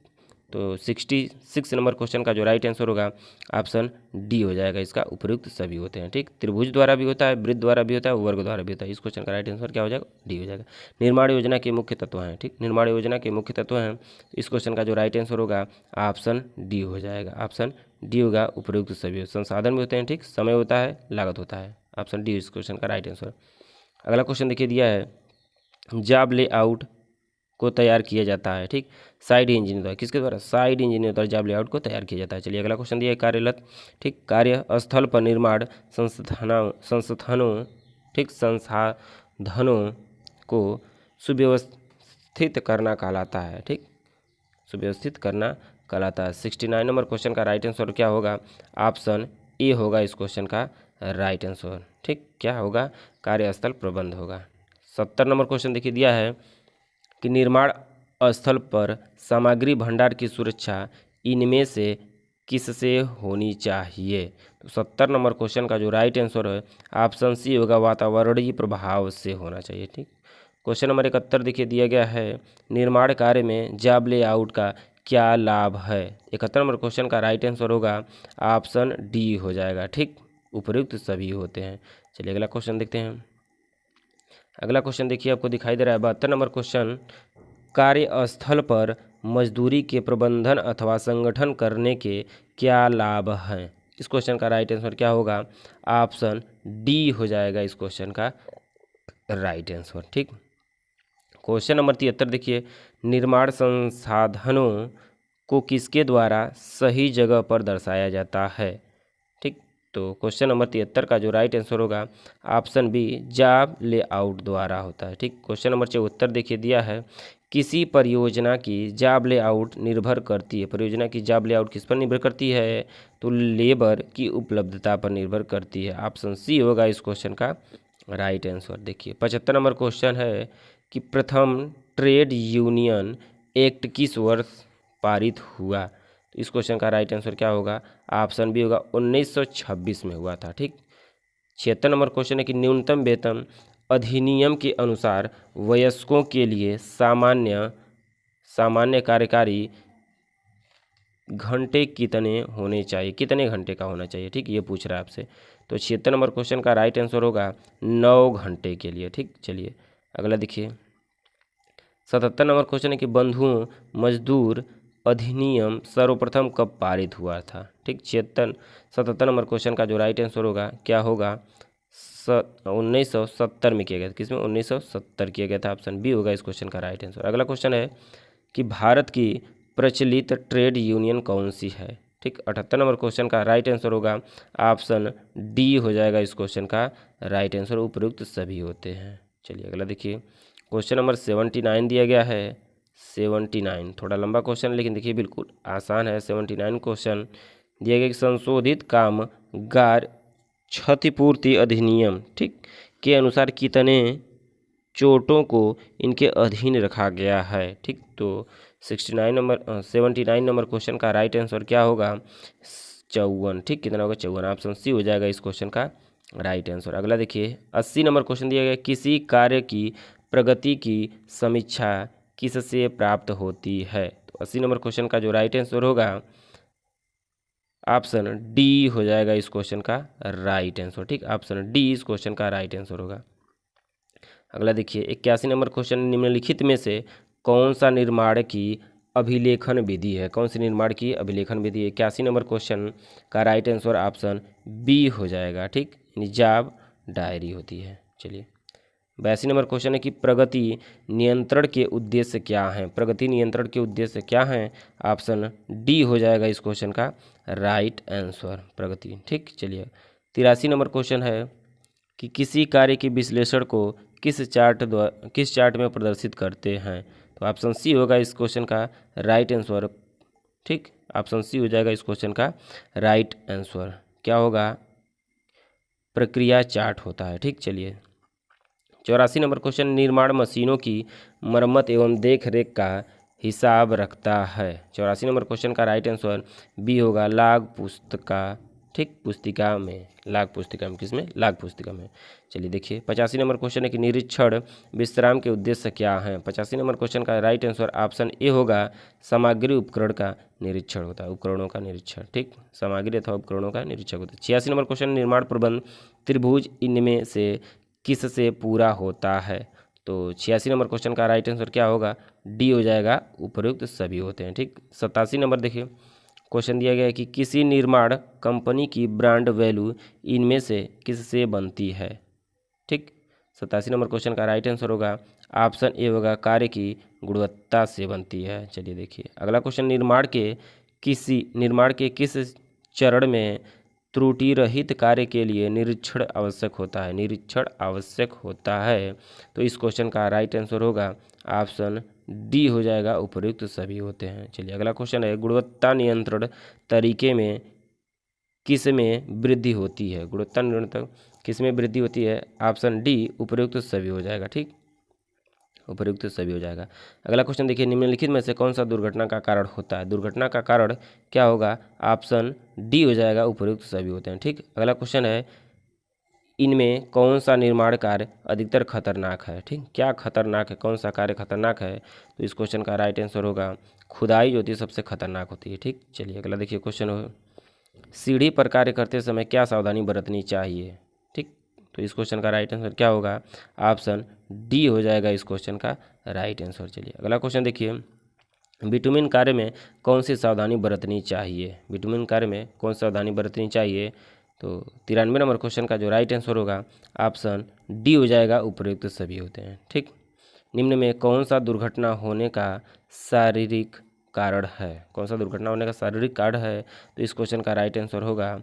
तो 66 नंबर क्वेश्चन का जो राइट आंसर होगा, ऑप्शन डी हो जाएगा, इसका उपयुक्त सभी होते हैं, ठीक। त्रिभुज द्वारा भी होता है, वृत्त द्वारा भी होता है, वर्ग द्वारा भी होता है। इस क्वेश्चन का राइट आंसर क्या हो जाएगा, डी हो जाएगा। निर्माण योजना के मुख्य तत्व हैं, ठीक, निर्माण योजना के मुख्य तत्व हैं। इस क्वेश्चन का जो राइट आंसर होगा, ऑप्शन डी हो जाएगा, ऑप्शन डी होगा, उपयुक्त सभी। संसाधन भी होते हैं, ठीक, समय होता है, लागत होता है। ऑप्शन डी इस क्वेश्चन का राइट आंसर। अगला क्वेश्चन देखिए, दिया है जॉब लेआउट को तैयार किया जाता है, ठीक, साइड इंजीनियर द्वारा, किसके द्वारा, साइड इंजीनियर द्वारा जॉब लेआउट को तैयार किया जाता है। चलिए अगला क्वेश्चन दिया है, कार्यरत, ठीक, कार्यस्थल पर निर्माण संस्थानों, ठीक, संसाधनों को सुव्यवस्थित करना कहलाता है, ठीक, सुव्यवस्थित करना कहलाता है। 69 नंबर क्वेश्चन का राइट आंसर क्या होगा, ऑप्शन ए होगा इस क्वेश्चन का राइट आंसर, ठीक, क्या होगा, कार्यस्थल प्रबंध होगा। 70 नंबर क्वेश्चन देखिए, दिया है कि निर्माण स्थल पर सामग्री भंडार की सुरक्षा इनमें से किससे होनी चाहिए। तो 70 नंबर क्वेश्चन का जो राइट आंसर है, ऑप्शन सी होगा, वातावरणीय प्रभाव से होना चाहिए, ठीक। क्वेश्चन नंबर 71 देखिए, दिया गया है निर्माण कार्य में जॉब लेआउट का क्या लाभ है। 71 नंबर क्वेश्चन का राइट आंसर होगा, ऑप्शन डी हो जाएगा, ठीक, उपयुक्त सभी होते हैं। चलिए अगला क्वेश्चन देखते हैं। अगला क्वेश्चन देखिए, आपको दिखाई दे रहा है 72 नंबर क्वेश्चन, कार्यस्थल पर मजदूरी के प्रबंधन अथवा संगठन करने के क्या लाभ हैं। इस क्वेश्चन का राइट आंसर क्या होगा, ऑप्शन डी हो जाएगा इस क्वेश्चन का राइट आंसर, ठीक। क्वेश्चन नंबर 73 देखिए, निर्माण संसाधनों को किसके द्वारा सही जगह पर दर्शाया जाता है, ठीक। तो क्वेश्चन नंबर 73 का जो राइट आंसर होगा, ऑप्शन बी, जॉब लेआउट द्वारा होता है, ठीक। क्वेश्चन नंबर 74 देखिए, दिया है किसी परियोजना की जॉब लेआउट निर्भर करती है। परियोजना की जॉब लेआउट किस पर निर्भर करती है, तो लेबर की उपलब्धता पर निर्भर करती है। ऑप्शन सी होगा इस क्वेश्चन का राइट आंसर। देखिए 75 नंबर क्वेश्चन है कि प्रथम ट्रेड यूनियन एक्ट किस वर्ष पारित हुआ। तो इस क्वेश्चन का राइट आंसर क्या होगा, ऑप्शन बी होगा, 1926 में हुआ था, ठीक। 76 नंबर क्वेश्चन है कि न्यूनतम वेतन अधिनियम के अनुसार वयस्कों के लिए सामान्य कार्यकारी घंटे कितने होने चाहिए, कितने घंटे का होना चाहिए, ठीक, ये पूछ रहा है आपसे। तो 76 नंबर क्वेश्चन का राइट आंसर होगा 9 घंटे के लिए, ठीक। चलिए अगला देखिए, 77 नंबर क्वेश्चन है कि बंधुओं मजदूर अधिनियम सर्वप्रथम कब पारित हुआ था, ठीक। 77 नंबर क्वेश्चन का जो राइट आंसर होगा क्या होगा, 1970 में किया गया था। किसमें, 1970 किया गया था। ऑप्शन बी होगा इस क्वेश्चन का राइट आंसर। अगला क्वेश्चन है कि भारत की प्रचलित ट्रेड यूनियन कौन सी है, ठीक। 78 नंबर क्वेश्चन का राइट आंसर होगा, ऑप्शन डी हो जाएगा इस क्वेश्चन का राइट आंसर, उपयुक्त सभी होते हैं। चलिए अगला देखिए, क्वेश्चन नंबर 79 दिया गया है। 79, थोड़ा लंबा क्वेश्चन लेकिन देखिए बिल्कुल आसान है। 79 क्वेश्चन दिया गया कि संशोधित कामगार क्षतिपूर्ति अधिनियम ठीक के अनुसार कितने चोटों को इनके अधीन रखा गया है। ठीक, तो 79 नंबर क्वेश्चन का राइट आंसर क्या होगा? 54। ठीक, कितना होगा? 54। ऑप्शन सी हो जाएगा इस क्वेश्चन का राइट आंसर। अगला देखिए 80 नंबर क्वेश्चन दिया गया, किसी कार्य की प्रगति की समीक्षा किससे प्राप्त होती है? तो 80 नंबर क्वेश्चन का जो राइट आंसर होगा ऑप्शन डी हो जाएगा इस क्वेश्चन का राइट आंसर। ठीक, ऑप्शन डी इस क्वेश्चन का राइट आंसर होगा। अगला देखिए 81 नंबर क्वेश्चन, निम्नलिखित में से कौन सा निर्माण की अभिलेखन विधि है? कौन सी निर्माण की अभिलेखन विधि है? 81 नंबर क्वेश्चन का राइट आंसर ऑप्शन बी हो जाएगा। ठीक, जॉब डायरी होती है। चलिए 82 नंबर क्वेश्चन है कि प्रगति नियंत्रण के उद्देश्य क्या हैं? प्रगति नियंत्रण के उद्देश्य क्या हैं? ऑप्शन डी हो जाएगा इस क्वेश्चन का राइट आंसर, प्रगति। ठीक, चलिए 83 नंबर क्वेश्चन है कि किसी कार्य के विश्लेषण को किस चार्ट में प्रदर्शित करते हैं? तो ऑप्शन सी होगा इस क्वेश्चन का राइट आंसर। ठीक, ऑप्शन सी हो जाएगा इस क्वेश्चन का राइट आंसर। क्या होगा? प्रक्रिया चार्ट होता है। ठीक, चलिए 84 नंबर क्वेश्चन, निर्माण मशीनों की मरम्मत एवं देख रेख का हिसाब रखता है। 84 नंबर क्वेश्चन का राइट आंसर बी होगा लाग पुस्तिका। ठीक, पुस्तिका में, लाग पुस्तिका में, किसमें? लाग पुस्तिका में। चलिए देखिए 85 नंबर क्वेश्चन है कि निरीक्षण विश्राम के उद्देश्य क्या हैं? 85 नंबर क्वेश्चन का राइट आंसर ऑप्शन ए होगा सामग्री उपकरण का निरीक्षण होता है, उपकरणों का निरीक्षण। ठीक, सामग्री अथवा उपकरणों का निरीक्षण होता है। 86 नंबर क्वेश्चन, निर्माण प्रबंध त्रिभुज इनमें से किससे पूरा होता है? तो 86 नंबर क्वेश्चन का राइट आंसर क्या होगा? डी हो जाएगा, उपयुक्त सभी होते हैं। ठीक, 87 नंबर देखिए क्वेश्चन दिया गया है कि किसी निर्माण कंपनी की ब्रांड वैल्यू इनमें से किससे बनती है? ठीक, 87 नंबर क्वेश्चन का राइट आंसर होगा ऑप्शन ए होगा कार्य की गुणवत्ता से बनती है। चलिए देखिए अगला क्वेश्चन, निर्माण के किस चरण में त्रुटि रहित कार्य के लिए निरीक्षण आवश्यक होता है? निरीक्षण आवश्यक होता है। तो इस क्वेश्चन का राइट आंसर होगा ऑप्शन डी हो जाएगा, उपयुक्त सभी होते हैं। चलिए अगला क्वेश्चन है, गुणवत्ता नियंत्रण तरीके में किस में वृद्धि होती है? गुणवत्ता नियंत्रण किस में वृद्धि होती है? ऑप्शन डी, उपयुक्त सभी हो जाएगा। ठीक, उपयुक्त सभी हो जाएगा। अगला क्वेश्चन देखिए, निम्नलिखित में से कौन सा दुर्घटना का कारण होता है? दुर्घटना का कारण क्या होगा? ऑप्शन डी हो जाएगा, उपयुक्त सभी होते हैं। ठीक, अगला क्वेश्चन है, इनमें कौन सा निर्माण कार्य अधिकतर खतरनाक है? ठीक, क्या खतरनाक है? कौन सा कार्य खतरनाक है? तो इस क्वेश्चन का राइट आंसर होगा खुदाई जो होती है सबसे खतरनाक होती है। ठीक, चलिए अगला देखिए क्वेश्चन हो, सीढ़ी पर कार्य करते समय क्या सावधानी बरतनी चाहिए? ठीक, तो इस क्वेश्चन का राइट आंसर क्या होगा? ऑप्शन डी हो जाएगा इस क्वेश्चन का राइट आंसर। चलिए अगला क्वेश्चन देखिए, बिटुमिन कार्य में कौन सी सावधानी बरतनी चाहिए? बिटुमिन कार्य में कौन सी सावधानी बरतनी चाहिए? तो 93 नंबर क्वेश्चन का जो राइट आंसर होगा ऑप्शन डी हो जाएगा, उपयुक्त सभी होते हैं। ठीक, निम्न में कौन सा दुर्घटना होने का शारीरिक कारण है? कौन सा दुर्घटना होने का शारीरिक कारण है? तो इस क्वेश्चन का राइट आंसर होगा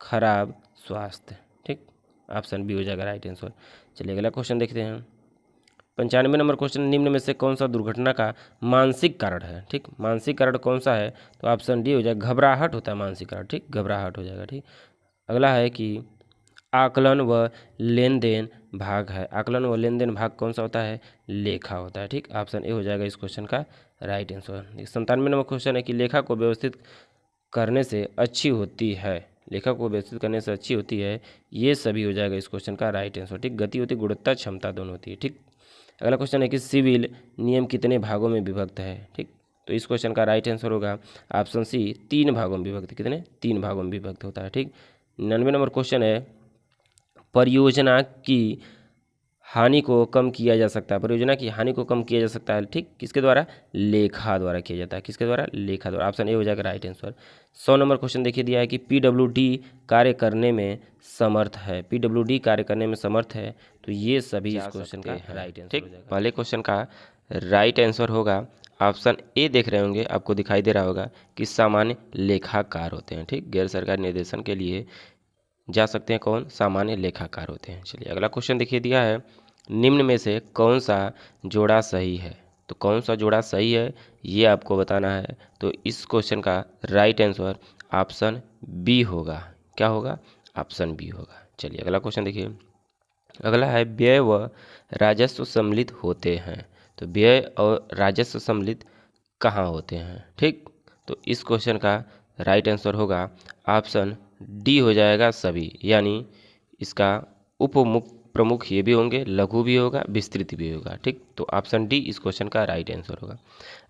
खराब स्वास्थ्य। ठीक, ऑप्शन बी हो जाएगा राइट आंसर। चलिए अगला क्वेश्चन देखते हैं, 95 नंबर क्वेश्चन, निम्न में से कौन सा दुर्घटना का मानसिक कारण है? ठीक, मानसिक कारण कौन सा है? तो ऑप्शन डी हो जाएगा, घबराहट होता है मानसिक कारण। ठीक, घबराहट हो जाएगा। ठीक, अगला है कि आकलन व लेन देन भाग है। आकलन व लेन देन भाग कौन सा होता है? लेखा होता है। ठीक, ऑप्शन ए हो जाएगा इस क्वेश्चन का राइट आंसर। 97 नंबर क्वेश्चन है कि लेखा को व्यवस्थित करने से अच्छी होती है। लेखा को व्यवस्थित करने से अच्छी होती है, ये सभी हो जाएगा इस क्वेश्चन का राइट आंसर। ठीक, गति होती है, गुणवत्ता, क्षमता दोनों होती है। ठीक, अगला क्वेश्चन है कि सिविल नियम कितने भागों में विभक्त है? ठीक, तो इस क्वेश्चन का राइट आंसर होगा ऑप्शन सी, 3 भागों में विभक्त। कितने? 3 भागों में विभक्त होता है। ठीक, 99 नंबर क्वेश्चन है, परियोजना की हानि को कम किया जा सकता है। परियोजना की हानि को कम किया जा सकता है। ठीक, किसके द्वारा? लेखा द्वारा किया जाता है। किसके द्वारा? लेखा द्वारा। ऑप्शन ए हो जाएगा राइट आंसर। 100 नंबर क्वेश्चन देखिए दिया है कि पीडब्ल्यूडी कार्य करने में समर्थ है। पीडब्ल्यूडी कार्य करने में समर्थ है, तो ये सभी इस क्वेश्चन का राइट आंसर हो जाएगा। पहले क्वेश्चन का राइट आंसर होगा ऑप्शन ए, देख रहे होंगे आपको दिखाई दे रहा होगा कि सामान्य लेखाकार होते हैं। ठीक, गैर सरकारी निर्देशन के लिए जा सकते हैं कौन? सामान्य लेखाकार होते हैं। चलिए अगला क्वेश्चन देखिए दिया है, निम्न में से कौन सा जोड़ा सही है? तो कौन सा जोड़ा सही है ये आपको बताना है। तो इस क्वेश्चन का राइट आंसर ऑप्शन बी होगा। क्या होगा? ऑप्शन बी होगा। चलिए अगला क्वेश्चन देखिए। अगला है व्यय व राजस्व सम्मिलित होते हैं। तो व्यय और राजस्व सम्मिलित कहाँ होते हैं? ठीक, तो इस क्वेश्चन का राइट आंसर होगा ऑप्शन डी हो जाएगा सभी, यानी इसका उपमुख प्रमुख ये भी होंगे, लघु भी होगा, विस्तृत भी होगा। ठीक, तो ऑप्शन डी इस क्वेश्चन का राइट आंसर होगा।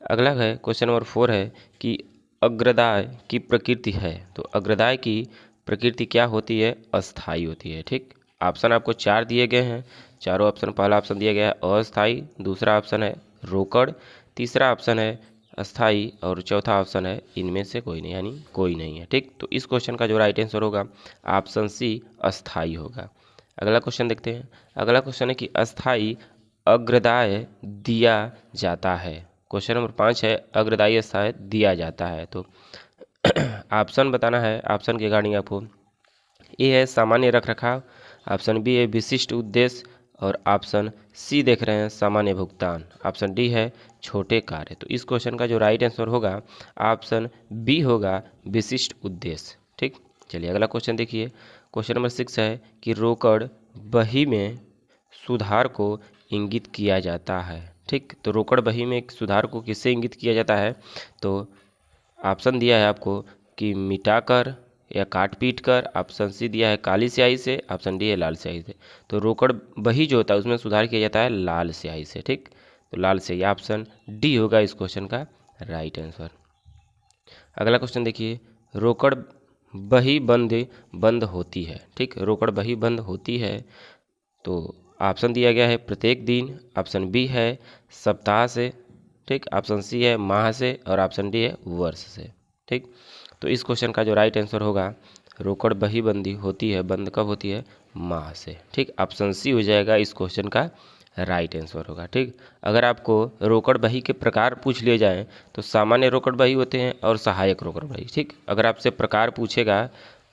अगला है क्वेश्चन नंबर 4 है कि अग्रदाय की प्रकृति है। तो अग्रदाय की प्रकृति क्या होती है? अस्थाई होती है। ठीक, ऑप्शन आपको 4 दिए गए हैं। चारों ऑप्शन, पहला ऑप्शन दिया गया है अस्थाई, दूसरा ऑप्शन है रोकड़, तीसरा ऑप्शन है अस्थाई और चौथा ऑप्शन है इनमें से कोई नहीं, यानी कोई नहीं है। ठीक, तो इस क्वेश्चन का जो राइट आंसर होगा ऑप्शन सी अस्थाई होगा। अगला क्वेश्चन देखते हैं। अगला क्वेश्चन है कि अस्थाई अग्रदाय दिया जाता है। क्वेश्चन नंबर 5 है अग्रदायी अस्थाई दिया जाता है। तो ऑप्शन बताना है। ऑप्शन के अकॉर्डिंग आपको ए है सामान्य रखरखाव, ऑप्शन बी है विशिष्ट उद्देश्य और ऑप्शन सी देख रहे हैं सामान्य भुगतान, ऑप्शन डी है छोटे कार्य। तो इस क्वेश्चन का जो राइट आंसर होगा ऑप्शन बी होगा विशिष्ट उद्देश्य। ठीक, चलिए अगला क्वेश्चन देखिए। क्वेश्चन नंबर 6 है कि रोकड़ बही में सुधार को इंगित किया जाता है। ठीक, तो रोकड़ बही में सुधार को किससे इंगित किया जाता है? तो ऑप्शन दिया है आपको कि मिटाकर या काट पीट कर, ऑप्शन सी दिया है काली स्याही से, ऑप्शन डी है लाल स्याही से। तो रोकड़ बही जो होता है उसमें सुधार किया जाता है लाल स्याही से। ठीक, तो लाल स्याही ऑप्शन डी होगा इस क्वेश्चन का राइट आंसर। अगला क्वेश्चन देखिए। रोकड़ बही बंद होती है। ठीक, रोकड़ बही बंद होती है। तो ऑप्शन दिया गया है प्रत्येक दिन, ऑप्शन बी है सप्ताह से, ठीक, ऑप्शन सी है माह से और ऑप्शन डी है वर्ष से। ठीक, तो इस क्वेश्चन का जो राइट आंसर होगा रोकड़ बही बंदी होती है, बंद कब होती है? माह से। ठीक, ऑप्शन सी हो जाएगा इस क्वेश्चन का राइट आंसर होगा। ठीक, अगर आपको रोकड़ बही के प्रकार पूछ लिए जाएं तो सामान्य रोकड़ बही होते हैं और सहायक रोकड़ बही। ठीक, अगर आपसे प्रकार पूछेगा,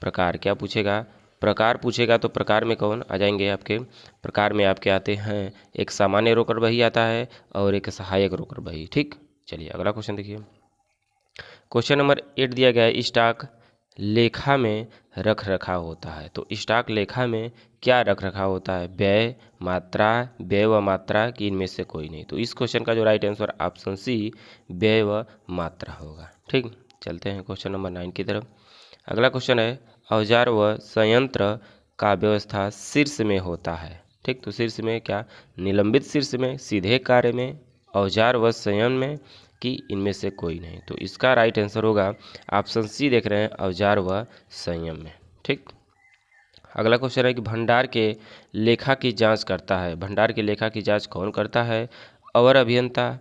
प्रकार क्या पूछेगा? प्रकार पूछेगा तो प्रकार में कौन आ जाएंगे आपके? प्रकार में आपके आते हैं एक सामान्य रोकड़ बही आता है और एक सहायक रोकड़ बही। ठीक, चलिए अगला क्वेश्चन देखिए। क्वेश्चन नंबर 8 दिया गया है स्टॉक लेखा में रख रखाव होता है। तो स्टॉक लेखा में क्या रख रखाव होता है? व्यय, मात्रा, व्यय व मात्रा की इनमें से कोई नहीं। तो इस क्वेश्चन का जो राइट आंसर ऑप्शन सी व्यय व मात्रा होगा। ठीक, चलते हैं क्वेश्चन नंबर 9 की तरफ। अगला क्वेश्चन है औजार व संयंत्र का व्यवस्था शीर्ष में होता है। ठीक, तो शीर्ष में क्या? निलंबित शीर्ष में, सीधे कार्य में, औजार व संयंत्र में कि इनमें से कोई नहीं। तो इसका राइट आंसर होगा ऑप्शन सी देख रहे हैं औजार व संयम में। ठीक, अगला क्वेश्चन है कि भंडार के लेखा की जांच करता है। भंडार के लेखा की जांच कौन करता है? अवर अभियंता।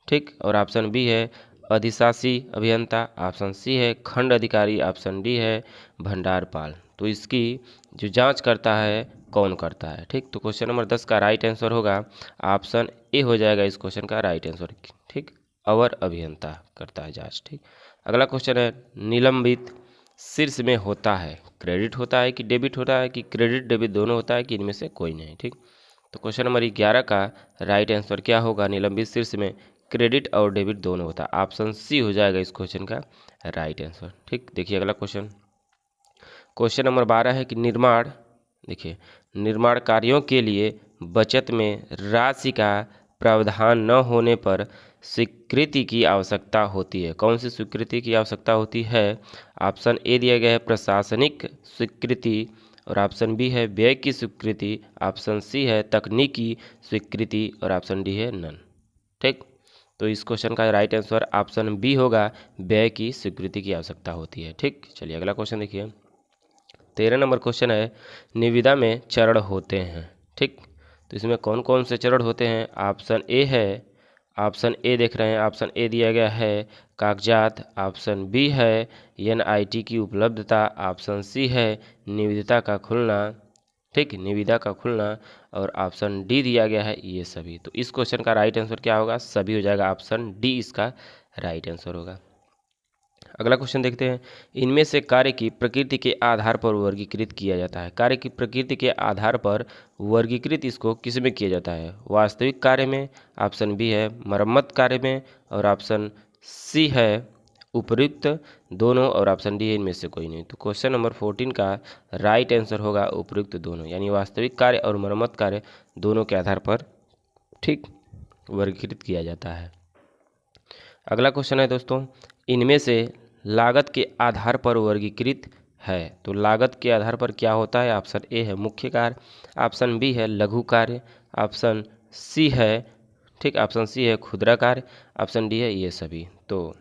ठीक, और ऑप्शन बी है अधिशासी अभियंता, ऑप्शन सी है खंड अधिकारी, ऑप्शन डी है भंडारपाल। तो इसकी जो जांच करता है कौन करता है? ठीक, तो क्वेश्चन नंबर 10 का राइट आंसर होगा ऑप्शन ए हो जाएगा इस क्वेश्चन का राइट आंसर। ठीक, अवर अभियंता करता है जांच। ठीक, अगला क्वेश्चन है निलंबित शीर्ष में होता है क्रेडिट होता है कि डेबिट होता है कि क्रेडिट डेबिट दोनों होता है कि इनमें से कोई नहीं। ठीक, तो क्वेश्चन नंबर 11 का राइट आंसर क्या होगा? निलंबित शीर्ष में क्रेडिट और डेबिट दोनों होता है, ऑप्शन सी हो जाएगा इस क्वेश्चन का राइट आंसर। ठीक, देखिए अगला क्वेश्चन। क्वेश्चन नंबर 12 है कि निर्माण, देखिए निर्माण कार्यों के लिए बचत में राशि का प्रावधान न होने पर स्वीकृति की आवश्यकता होती है। कौन सी स्वीकृति की आवश्यकता होती है? ऑप्शन ए दिया गया है प्रशासनिक स्वीकृति और ऑप्शन बी है व्यय की स्वीकृति, ऑप्शन सी है तकनीकी स्वीकृति और ऑप्शन डी है नन। ठीक, तो इस क्वेश्चन का राइट आंसर ऑप्शन बी होगा व्यय की स्वीकृति की आवश्यकता होती है। ठीक, चलिए अगला क्वेश्चन देखिए। 13 नंबर क्वेश्चन है निविदा में चरण होते हैं। ठीक, तो इसमें कौन कौन से चरण होते हैं? ऑप्शन ए है, ऑप्शन ए देख रहे हैं, ऑप्शन ए दिया गया है कागजात, ऑप्शन बी है एनआईटी की उपलब्धता, ऑप्शन सी है निविदा का खुलना। ठीक, निविदा का खुलना और ऑप्शन डी दिया गया है ये सभी। तो इस क्वेश्चन का राइट आंसर क्या होगा? सभी हो जाएगा, ऑप्शन डी इसका राइट आंसर होगा। अगला क्वेश्चन देखते हैं, इनमें से कार्य की प्रकृति के आधार पर वर्गीकृत किया जाता है। कार्य की प्रकृति के आधार पर वर्गीकृत इसको किस में किया जाता है? वास्तविक कार्य में, ऑप्शन बी है मरम्मत कार्य में, और ऑप्शन सी है उपयुक्त दोनों, और ऑप्शन डी है इनमें से कोई नहीं। तो क्वेश्चन नंबर 14 का राइट आंसर होगा उपयुक्त दोनों, यानी वास्तविक कार्य और मरम्मत कार्य दोनों के आधार पर ठीक वर्गीकृत किया जाता है। अगला क्वेश्चन है दोस्तों, इनमें से लागत के आधार पर वर्गीकृत है। तो लागत के आधार पर क्या होता है? ऑप्शन ए है मुख्य कार्य, ऑप्शन बी है लघु कार्य, ऑप्शन सी है ठीक, ऑप्शन सी है खुदरा कार्य, ऑप्शन डी है ये सभी। तो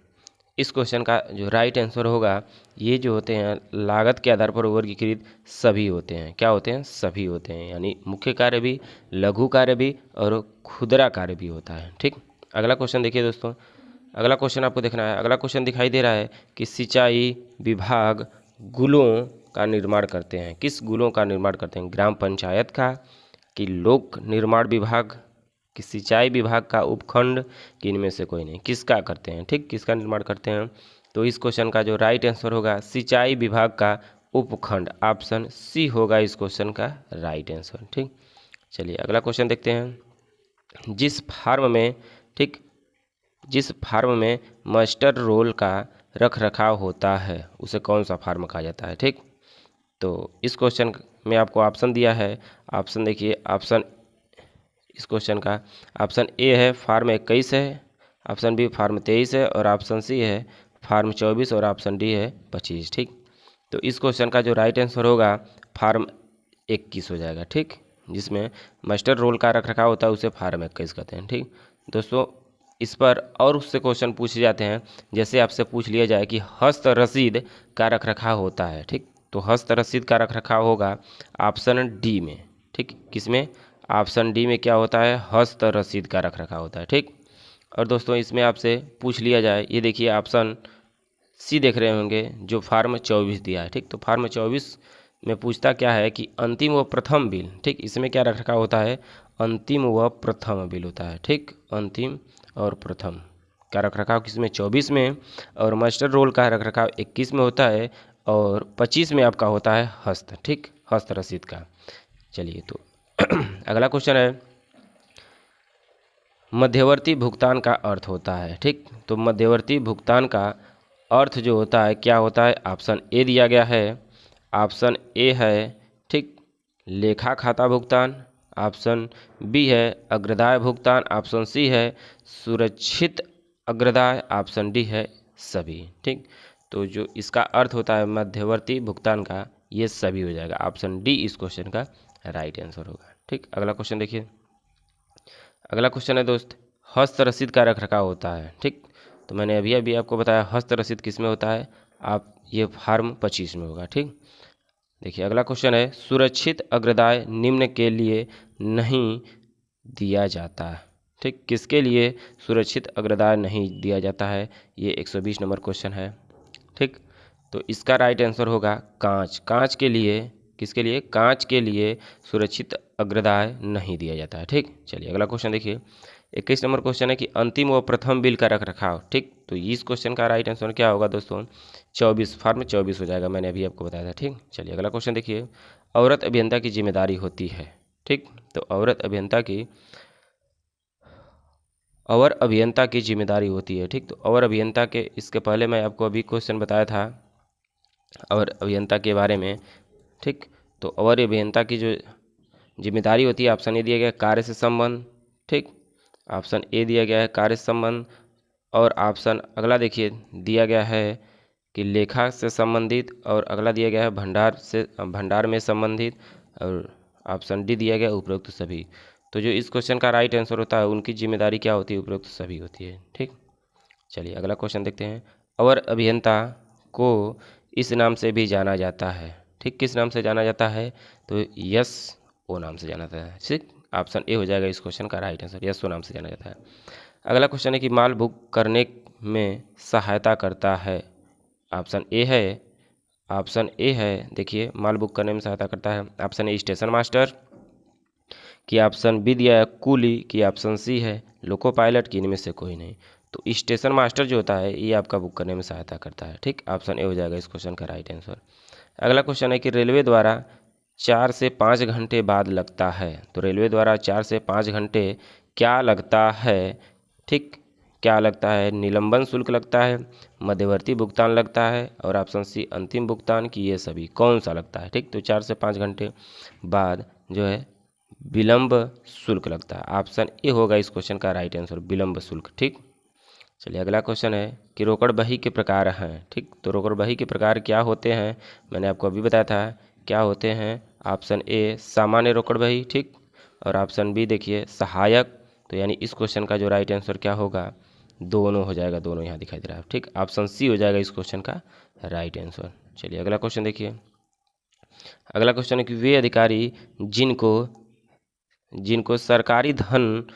इस क्वेश्चन का जो राइट आंसर होगा, ये जो होते हैं लागत के आधार पर वर्गीकृत सभी होते हैं। क्या होते हैं? सभी होते हैं, यानी मुख्य कार्य भी, लघु कार्य भी और खुदरा कार्य भी होता है। ठीक, अगला क्वेश्चन देखिए दोस्तों, अगला क्वेश्चन आपको देखना है। अगला क्वेश्चन दिखाई दे रहा है कि सिंचाई विभाग गुलों का निर्माण करते हैं। किस गुलों का निर्माण करते हैं? ग्राम पंचायत का, कि लोक निर्माण विभाग, कि सिंचाई विभाग का उपखंड, कि इनमें से कोई नहीं। किसका करते हैं? ठीक, किसका निर्माण करते हैं? तो इस क्वेश्चन का जो राइट आंसर होगा सिंचाई विभाग का उपखंड, ऑप्शन सी होगा इस क्वेश्चन का राइट आंसर। ठीक, चलिए अगला क्वेश्चन देखते हैं। जिस फार्म में ठीक, जिस फार्म में मास्टर रोल का रख रखाव होता है उसे कौन सा फार्म कहा जाता है? ठीक, तो इस क्वेश्चन में आपको ऑप्शन दिया है। ऑप्शन देखिए, ऑप्शन इस क्वेश्चन का ऑप्शन ए है फार्म 21 है, ऑप्शन बी फार्म 23 है, और ऑप्शन सी है फार्म 24, और ऑप्शन डी है 25। ठीक, तो इस क्वेश्चन का जो राइट आंसर होगा फार्म 21 हो जाएगा। ठीक, जिसमें मास्टर रोल का रख रखाव होता है उसे फार्म 21 कहते हैं। ठीक दोस्तों, इस पर और उससे क्वेश्चन पूछे जाते हैं, जैसे आपसे पूछ लिया जाए कि हस्त रसीद का रख रखाव होता है। ठीक, तो हस्त रसीद का रख रखाव होगा ऑप्शन डी में। ठीक, किसमें? ऑप्शन डी में क्या होता है? हस्त रसीद का रख रखाव होता है। ठीक, और दोस्तों इसमें आपसे पूछ लिया जाए, ये देखिए ऑप्शन सी देख रहे होंगे जो फार्म 24 दिया है। ठीक, तो फार्म 24 में पूछता क्या है कि अंतिम व प्रथम बिल। ठीक, इसमें क्या रख रखाव होता है? अंतिम व प्रथम बिल होता है। ठीक, अंतिम और प्रथम का रख रखाव किसमें? 24 में, और मास्टर रोल का रख रखाव 21 में होता है, और 25 में आपका होता है हस्त। ठीक, हस्त रसीद का। चलिए तो अगला क्वेश्चन है, मध्यवर्ती भुगतान का अर्थ होता है। ठीक, तो मध्यवर्ती भुगतान का अर्थ जो होता है क्या होता है? ऑप्शन ए दिया गया है, ऑप्शन ए है ठीक लेखा खाता भुगतान, ऑप्शन बी है अग्रदाय भुगतान, ऑप्शन सी है सुरक्षित अग्रदाय, ऑप्शन डी है सभी। ठीक, तो जो इसका अर्थ होता है मध्यवर्ती भुगतान का, ये सभी हो जाएगा। ऑप्शन डी इस क्वेश्चन का राइट आंसर होगा। ठीक, अगला क्वेश्चन देखिए। अगला क्वेश्चन है दोस्त, हस्त रसीद का रख रखाव होता है। ठीक, तो मैंने अभी अभी आपको बताया हस्त रसीद किस में होता है, आप ये फार्म 25 में होगा। ठीक, देखिए अगला क्वेश्चन है, सुरक्षित अग्रदाय निम्न के लिए नहीं दिया जाता। ठीक, किसके लिए सुरक्षित अग्रदाय नहीं दिया जाता है? ये 120 नंबर क्वेश्चन है। ठीक, तो इसका राइट आंसर होगा कांच। कांच के लिए, किसके लिए? कांच के लिए सुरक्षित अग्रदाय नहीं दिया जाता है। ठीक, चलिए अगला क्वेश्चन देखिए। 21 नंबर क्वेश्चन है कि अंतिम व प्रथम बिल का रख रखाव। ठीक, तो इस क्वेश्चन का राइट आंसर क्या होगा दोस्तों? 24, फार्म 24 हो जाएगा, मैंने अभी आपको बताया था। ठीक, चलिए अगला क्वेश्चन देखिए। औरत अभियंता की जिम्मेदारी होती है। ठीक, तो औरत अभियंता की अवर अभियंता की जिम्मेदारी होती है। ठीक, तो अवर अभियंता के, इसके पहले मैं आपको अभी क्वेश्चन बताया था अवर अभियंता के बारे में। ठीक, तो अवर अभियंता की जो जिम्मेदारी होती है, ऑप्शन ए दिया गया कार्य से संबंध। ठीक, ऑप्शन ए दिया गया है कार्य से संबंध, और ऑप्शन अगला देखिए दिया गया है कि लेखा से संबंधित, और अगला दिया गया है भंडार में संबंधित, और ऑप्शन डी दिया गया उपरोक्त सभी। तो जो इस क्वेश्चन का राइट आंसर होता है उनकी जिम्मेदारी क्या होती है? उपरोक्त सभी होती है। ठीक, चलिए अगला क्वेश्चन देखते हैं। अवर अभियंता को इस नाम से भी जाना जाता है। ठीक, किस नाम से जाना जाता है? तो यस ओ नाम से जाना जाता है। ठीक, ऑप्शन ए हो जाएगा इस क्वेश्चन का राइट आंसर, यस ओ नाम से जाना जाता है। अगला क्वेश्चन है कि माल बुक करने में सहायता करता है। ऑप्शन ए है, ऑप्शन ए है देखिए माल बुक करने में सहायता करता है। ऑप्शन ए स्टेशन मास्टर, कि ऑप्शन बी दिया है कूली, कि ऑप्शन सी है लोको पायलट, कि इनमें से कोई नहीं। तो स्टेशन मास्टर जो होता है ये आपका बुक करने में सहायता करता है। ठीक, ऑप्शन ए हो जाएगा इस क्वेश्चन का राइट आंसर। अगला क्वेश्चन है कि रेलवे द्वारा 4 से 5 घंटे बाद लगता है। तो रेलवे द्वारा 4 से 5 घंटे क्या लगता है? ठीक, क्या लगता है? निलंबन शुल्क लगता है, मध्यवर्ती भुगतान लगता है, और ऑप्शन सी अंतिम भुगतान की ये सभी कौन सा लगता है? ठीक, तो 4 से 5 घंटे बाद जो है विलंब शुल्क लगता है। ऑप्शन ए होगा इस क्वेश्चन का राइट आंसर, विलंब शुल्क। ठीक, चलिए अगला क्वेश्चन है कि रोकड़ बही के प्रकार हैं। ठीक, तो रोकड़ बही के प्रकार क्या होते हैं? मैंने आपको अभी बताया था क्या होते हैं। ऑप्शन ए सामान्य रोकड़ बही, ठीक, और ऑप्शन बी देखिए सहायक। तो यानी इस क्वेश्चन का जो राइट आंसर क्या होगा? दोनों हो जाएगा, दोनों यहाँ दिखाई दे रहा है। ठीक, ऑप्शन सी हो जाएगा इस क्वेश्चन का राइट आंसर। चलिए अगला क्वेश्चन देखिए। अगला क्वेश्चन है कि वे अधिकारी जिनको जिनको सरकारी धन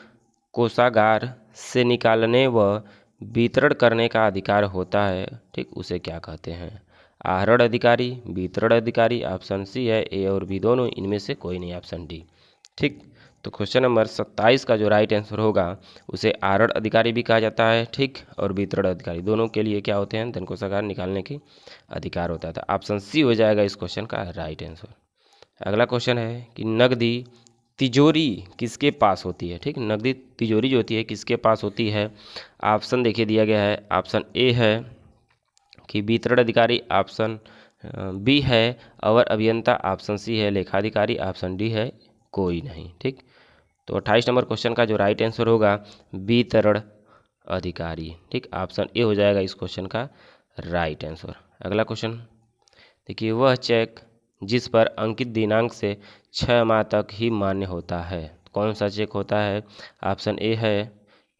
कोषागार से निकालने व वितरण करने का अधिकार होता है, ठीक, उसे क्या कहते हैं? आहरण अधिकारी, वितरण अधिकारी। ऑप्शन सी है ए और बी दोनों, इनमें से कोई नहीं, ऑप्शन डी। ठीक, तो क्वेश्चन नंबर 27 का जो राइट आंसर होगा उसे आहरण अधिकारी भी कहा जाता है, ठीक, और वितरण अधिकारी, दोनों के लिए क्या होते हैं? धन कोषागार निकालने के अधिकार होता है। ऑप्शन सी हो जाएगा इस क्वेश्चन का राइट आंसर। अगला क्वेश्चन है कि नकदी तिजोरी किसके पास होती है? ठीक, नकदी तिजोरी जो होती है किसके पास होती है? ऑप्शन देखिए दिया गया है। ऑप्शन ए है कि वितरण अधिकारी, ऑप्शन बी है अवर अभियंता, ऑप्शन सी है लेखाधिकारी, ऑप्शन डी है कोई नहीं। ठीक, तो 28 नंबर क्वेश्चन का जो राइट आंसर होगा वितरण अधिकारी। ठीक, ऑप्शन ए हो जाएगा इस क्वेश्चन का राइट आंसर। अगला क्वेश्चन देखिए, वह चेक जिस पर अंकित दिनांक से 6 माह तक ही मान्य होता है, कौन सा चेक होता है? ऑप्शन ए है,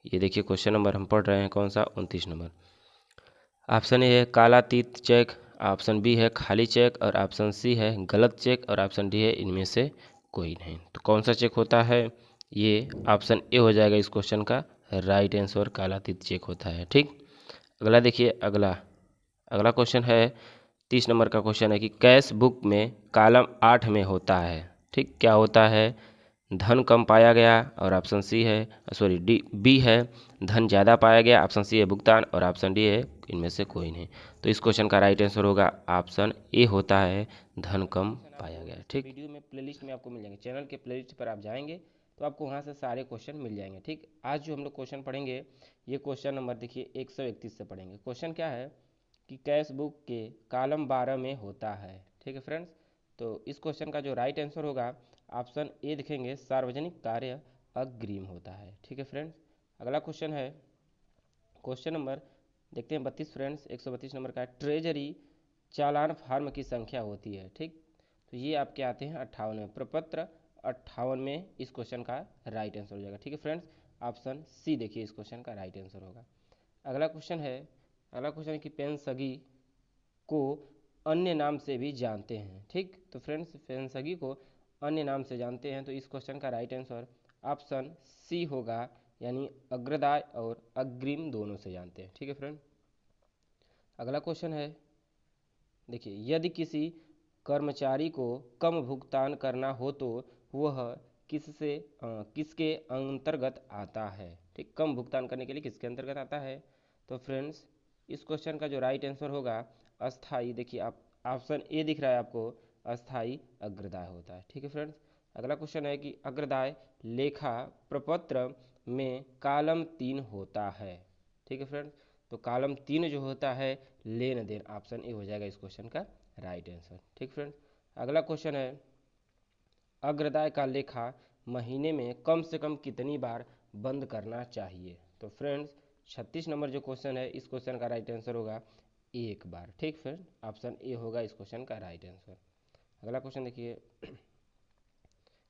ये देखिए क्वेश्चन नंबर हम पढ़ रहे हैं कौन सा, 29 नंबर। ऑप्शन ए है कालातीत चेक, ऑप्शन बी है खाली चेक, और ऑप्शन सी है गलत चेक, और ऑप्शन डी है इनमें से कोई नहीं। तो कौन सा चेक होता है? ये ऑप्शन ए हो जाएगा इस क्वेश्चन का राइट आंसर, कालातीत चेक होता है। ठीक, अगला देखिए। अगला अगला क्वेश्चन है 30 नंबर का क्वेश्चन है कि कैश बुक में कॉलम 8 में होता है, ठीक, क्या होता है? धन कम पाया गया, और ऑप्शन सी है, सॉरी डी बी है धन ज़्यादा पाया गया, ऑप्शन सी है भुगतान, और ऑप्शन डी है इनमें से कोई नहीं। तो इस क्वेश्चन का राइट आंसर होगा ऑप्शन ए होता है धन कम पाया गया। ठीक, वीडियो में प्लेलिस्ट में आपको मिल जाएंगे, चैनल के प्लेलिस्ट पर आप जाएंगे तो आपको वहाँ से सारे क्वेश्चन मिल जाएंगे। ठीक, आज जो हम लोग क्वेश्चन पढ़ेंगे ये क्वेश्चन नंबर देखिए 131 से पढ़ेंगे। क्वेश्चन क्या है कि कैश बुक के कॉलम 12 में होता है। ठीक है फ्रेंड्स, तो इस क्वेश्चन का जो राइट आंसर होगा ऑप्शन ए दिखेंगे, सार्वजनिक कार्य अग्रिम होता है। ठीक है फ्रेंड्स, अगला क्वेश्चन है क्वेश्चन नंबर देखते हैं 32 फ्रेंड्स, 132 नंबर का, ट्रेजरी चालान फार्म की संख्या होती है। ठीक, तो ये आपके आते हैं 58 में, प्रपत्र 58 में इस क्वेश्चन का राइट आंसर हो जाएगा। ठीक है फ्रेंड्स, ऑप्शन सी देखिए इस क्वेश्चन का राइट आंसर होगा। अगला क्वेश्चन है कि पेंसगी को अन्य नाम से भी जानते हैं। ठीक, तो फ्रेंड्स पेंसगी को अन्य नाम से जानते हैं, तो इस क्वेश्चन का राइट आंसर ऑप्शन सी होगा, यानी अग्रदाय और अग्रिम दोनों से जानते हैं। ठीक है फ्रेंड, अगला क्वेश्चन है देखिए, यदि किसी कर्मचारी को कम भुगतान करना हो तो वह किसके अंतर्गत आता है? ठीक, कम भुगतान करने के लिए किसके अंतर्गत आता है? तो फ्रेंड्स इस क्वेश्चन का जो राइट आंसर होगा अस्थाई, देखिए आप ऑप्शन ए दिख रहा है आपको, अस्थाई अग्रदाय होता है। ठीक है फ्रेंड्स, अगला क्वेश्चन है कि अग्रदाय लेखा प्रपत्र में कॉलम 3 होता है। ठीक है फ्रेंड्स, तो कॉलम 3 जो होता है लेन देन, ऑप्शन ए हो जाएगा इस क्वेश्चन का राइट आंसर। ठीक फ्रेंड्स, अगला क्वेश्चन है अग्रदाय का लेखा महीने में कम से कम कितनी बार बंद करना चाहिए? तो फ्रेंड्स 36 नंबर जो क्वेश्चन है इस क्वेश्चन का राइट आंसर होगा एक बार। ठीक फ्रेंड, ऑप्शन ए होगा इस क्वेश्चन का राइट आंसर। अगला क्वेश्चन देखिए,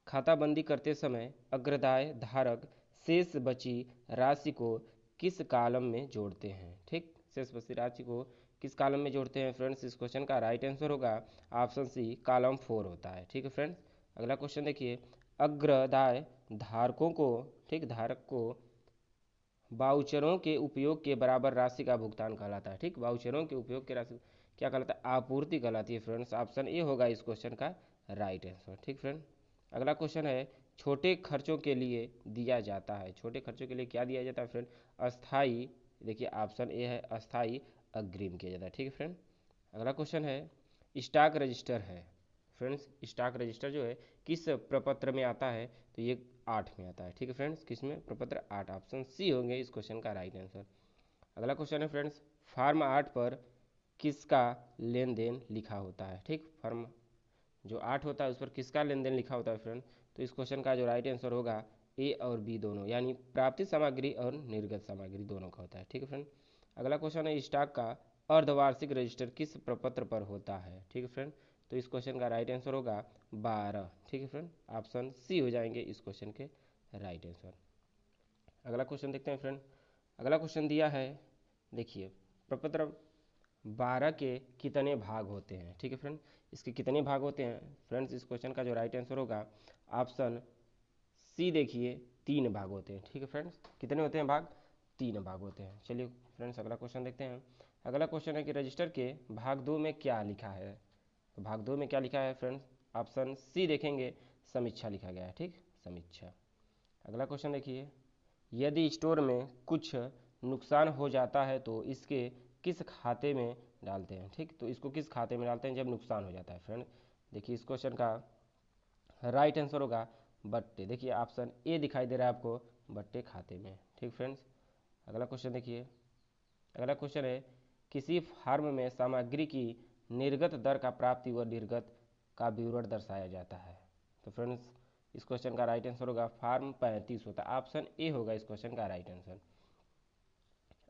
खाता बंदी करते समय अग्रदाय धारक शेष बची राशि को किस कॉलम में जोड़ते हैं? ठीक, शेष बची राशि को किस कॉलम में जोड़ते हैं? फ्रेंड्स इस क्वेश्चन का राइट आंसर होगा ऑप्शन सी, कॉलम 4 होता है। ठीक है फ्रेंड्स, अगला क्वेश्चन देखिए, अग्रदाय धारकों को, ठीक, धारक को वाउचरों के उपयोग के बराबर राशि का भुगतान कहलाता है। ठीक, वाउचरों के उपयोग की राशि क्या कहलाता है? आपूर्ति कहलाती है। फ्रेंड्स ऑप्शन ए होगा इस क्वेश्चन का राइट आंसर। ठीक फ्रेंड, अगला क्वेश्चन है छोटे खर्चों के लिए दिया जाता है, छोटे खर्चों के लिए क्या दिया जाता है फ्रेंड? अस्थाई देखिए ऑप्शन ए है अस्थाई अग्रिम किया जाता है। ठीक है फ्रेंड, अगला क्वेश्चन है स्टॉक रजिस्टर है। फ्रेंड्स स्टॉक रजिस्टर जो है किस प्रपत्र में आता है, तो ये 8 में आता है। ठीक है फ्रेंड्स, किस में, प्रपत्र 8, ऑप्शन सी होंगे इस क्वेश्चन का राइट आंसर। अगला क्वेश्चन है फ्रेंड्स फॉर्म 8 पर किसका लेन देन लिखा होता है। ठीक, फॉर्म जो 8 होता है उस पर किसका लेन देन लिखा होता है फ्रेंड, तो इस क्वेश्चन का जो राइट आंसर होगा ए और बी दोनों, यानी प्राप्ति सामग्री और निर्गत सामग्री दोनों का होता है। ठीक है फ्रेंड, अगला क्वेश्चन है स्टॉक का अर्धवार्षिक रजिस्टर किस प्रपत्र पर होता है। ठीक है फ्रेंड, तो इस क्वेश्चन का राइट आंसर होगा 12। ठीक है फ्रेंड, ऑप्शन सी हो जाएंगे इस क्वेश्चन के राइट आंसर। अगला क्वेश्चन देखते हैं फ्रेंड, अगला क्वेश्चन दिया है, देखिए प्रपत्र 12 के कितने भाग होते हैं। ठीक है फ्रेंड, इसके कितने भाग होते हैं फ्रेंड्स, इस क्वेश्चन का जो राइट आंसर होगा ऑप्शन सी, देखिए 3 भाग होते हैं। ठीक है फ्रेंड्स, कितने होते हैं भाग, 3 भाग होते हैं। चलिए फ्रेंड्स अगला क्वेश्चन देखते हैं। अगला क्वेश्चन है कि रजिस्टर के भाग 2 में क्या लिखा है, तो भाग 2 में क्या लिखा है फ्रेंड्स, ऑप्शन सी देखेंगे समीक्षा लिखा गया है। ठीक, समीक्षा। अगला क्वेश्चन देखिए, यदि स्टोर में कुछ नुकसान हो जाता है तो इसके किस खाते में डालते हैं। ठीक, तो इसको किस खाते में डालते हैं जब नुकसान हो जाता है फ्रेंड, देखिए इस क्वेश्चन का राइट आंसर होगा बट्टे, देखिए ऑप्शन ए दिखाई दे रहा है आपको, बट्टे खाते में। ठीक फ्रेंड्स, अगला क्वेश्चन देखिए, अगला क्वेश्चन है किसी फर्म में सामग्री की निर्गत दर का प्राप्ति व निर्गत का विवरण दर्शाया जाता है। तो फ्रेंड्स इस क्वेश्चन का राइट आंसर होगा फॉर्म 35 होता है, ऑप्शन ए होगा इस क्वेश्चन का राइट आंसर।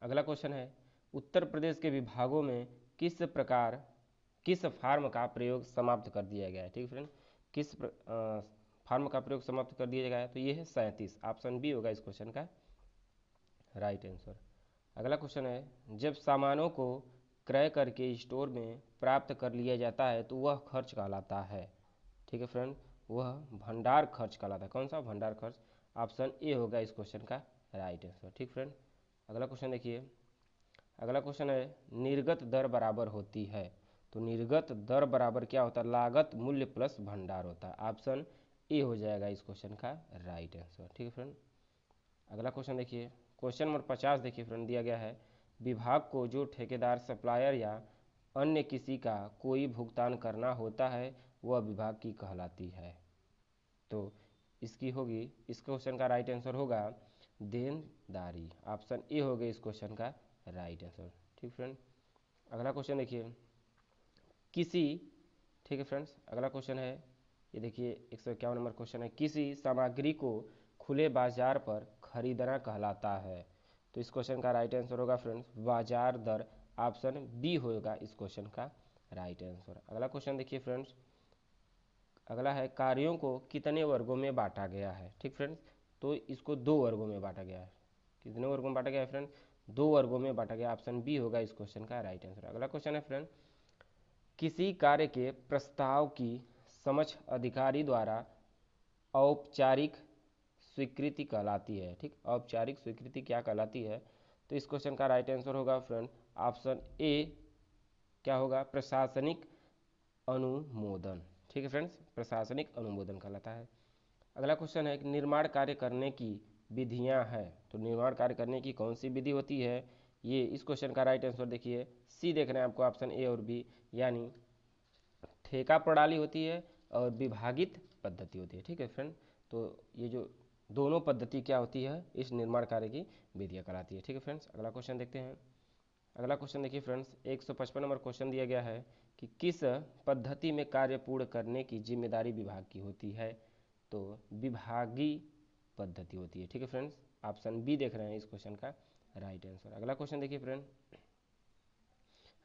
अगला क्वेश्चन है उत्तर प्रदेश के विभागों में किस फार्म का प्रयोग समाप्त कर दिया गया है। ठीक फ्रेंड, किस फार्म का प्रयोग समाप्त कर दिया गया है, तो ये है 37, ऑप्शन बी होगा इस क्वेश्चन का राइट आंसर। अगला क्वेश्चन है जब सामानों को क्रय करके स्टोर में प्राप्त कर लिया जाता है तो वह खर्च कहलाता है। ठीक है फ्रेंड, वह भंडार खर्च कहलाता है। कौन सा, भंडार खर्च, ऑप्शन ए होगा इस क्वेश्चन का राइट आंसर। ठीक फ्रेंड, अगला क्वेश्चन देखिए, अगला क्वेश्चन है निर्गत दर बराबर होती है, तो निर्गत दर बराबर क्या होता है, लागत मूल्य प्लस भंडार होता है, ऑप्शन ए हो जाएगा इस क्वेश्चन का राइट आंसर। ठीक है फ्रेंड, अगला क्वेश्चन देखिए, क्वेश्चन नंबर 50 देखिए फ्रेंड, दिया गया है विभाग को जो ठेकेदार सप्लायर या अन्य किसी का कोई भुगतान करना होता है वह विभाग की कहलाती है। तो इसकी होगी, इस क्वेश्चन का राइट आंसर होगा देनदारी, ऑप्शन ए हो गया इस क्वेश्चन का राइट आंसर। ठीक फ्रेंड, अगला क्वेश्चन देखिए किसी, ठीक है फ्रेंड्स, अगला क्वेश्चन है ये देखिए 151 नंबर क्वेश्चन है किसी सामग्री को खुले बाजार पर खरीदना कहलाता है। तो इस क्वेश्चन का राइट आंसर होगा फ्रेंड्स बाजार दर, ऑप्शन बी होगा इस क्वेश्चन का राइट आंसर। अगला क्वेश्चन देखिए फ्रेंड्स, अगला है कार्यों को कितने वर्गों में बांटा गया है। ठीक फ्रेंड्स, तो इसको 2 वर्गों में बांटा गया है। कितने वर्गों में बांटा गया है फ्रेंड, 2 वर्गों में बांटा गया, ऑप्शन बी होगा इस क्वेश्चन का राइट आंसर। अगला क्वेश्चन है फ्रेंड किसी कार्य के प्रस्ताव की समझ अधिकारी द्वारा औपचारिक स्वीकृति कहलाती है। ठीक, औपचारिक स्वीकृति क्या कहलाती है, तो इस क्वेश्चन का राइट आंसर होगा फ्रेंड ऑप्शन ए, क्या होगा, प्रशासनिक अनुमोदन। ठीक है फ्रेंड्स, प्रशासनिक अनुमोदन कहलाता है। अगला क्वेश्चन है कि निर्माण कार्य करने की विधियां हैं, तो निर्माण कार्य करने की कौन सी विधि होती है, ये इस क्वेश्चन का राइट आंसर देखिए सी देख रहे हैं आपको, ऑप्शन ए और बी, यानी ठेका प्रणाली होती है और विभागित पद्धति होती है। ठीक है फ्रेंड, तो ये जो दोनों पद्धति क्या होती है, इस निर्माण कार्य की विधियां कराती है। ठीक है फ्रेंड्स, अगला क्वेश्चन देखते हैं। अगला क्वेश्चन देखिए फ्रेंड्स 155 नंबर क्वेश्चन दिया गया है कि किस पद्धति में कार्य पूर्ण करने की जिम्मेदारी विभाग की होती है, तो विभागीय पद्धति होती है। ठीक है फ्रेंड्स, ऑप्शन बी देख रहे हैं इस क्वेश्चन का राइट आंसर। अगला क्वेश्चन देखिए फ्रेंड,